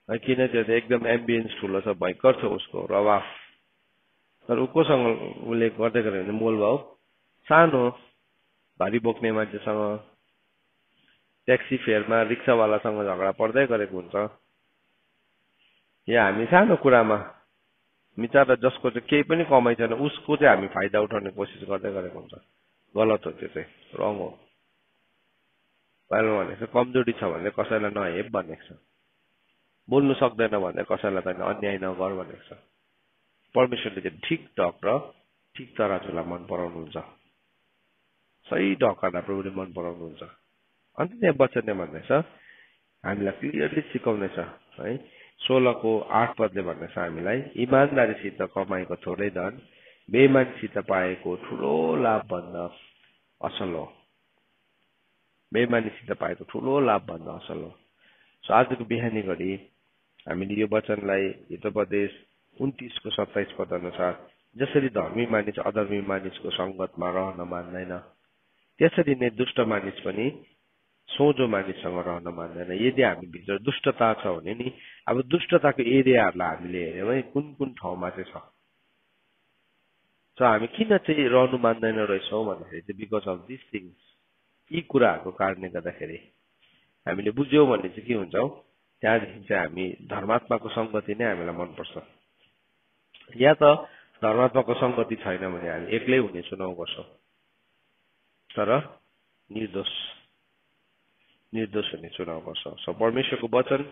किन त्यो एकदम एम्बियन्स ठुलो छ भयङ्कर छ उसको रवाफ तर ऊ कोसँग उसले गर्दै गरेको हुन्छ मोलभाउ सानो भारी बोक्ने मान्छेसँग ट्याक्सी फेयरमा रिक्सावालासँग झगडा पर्दै गरेको हुन्छ या हामी सानो कुरामा मिचार जसको चाहिँ केही पनि कमाइ छैन उसको चाहिँ हामी फाइदा उठाउने कोसिस गर्दै गरेको हुन्छ गलत हो त्यो चाहिँ रङ हो बाइबलमा भनेको छ कमजोरी छ भने कसैलाई नहेप भनेको छ बोल्नु सक्दैन भने कसैलाई त अन्याय नगर भनेको छ परमेश्वरले चाहिँ ठिक ढक र ठिक तराजुलाई मन पराउनुहुन्छ सही ढकहरूलाई प्रभुले मन पराउनुहुन्छ अन्त त्यहाँ वचनले भन्दैछ हामीलाई क्लियरली सिकाउँदैछ है 16:8 भन्दैछ हामीलाई इमानदारीसित कमाएको थोरै धन बेइमानीसित पाएको ठुलो लाभ भन्दा असल हो बेइमानीसित पाएको ठुलो लाभ भन्दा असल हो सो आजको बिहानी घडी हामीले यो वचनलाई हितोपदेश 29:27 अनुसार जसरी धर्मी मानिस अधर्मी मानिसको संगतमा रहन मान्दैन त्यसरी नै दुष्ट मानिस पनि सोझो मानिससँग रहन मान्दैन। यदि हामी भित्र दुष्टता छ भने नि अब दुष्टताको एरियाहरूलाई हामीले हेर्यौँ है कुन कुन ठाउँमा चाहिँ छ। हामी किन चाहिँ रहनु मान्दैन रहेछौँ भन्दाखेरि चाहिँ बिकज अफ दिस थिङ्स, यी कुराहरूको कारणले गर्दाखेरि हामीले बुझ्यौँ भने चाहिँ के हुन्छ हौ, त्यहाँदेखि चाहिँ हामी धर्मात्माको सङ्गति नै हामीलाई मनपर्छ। या त धर्मात्माको सङ्गति छैन भने हामी एक्लै हुने चुनाव गर्छौँ, तर निर्दोष हुने चुनाव गर्छौँ। परमेश्वरको वचन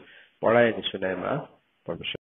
पढाइ अनि सुनाइमा परमेश्वर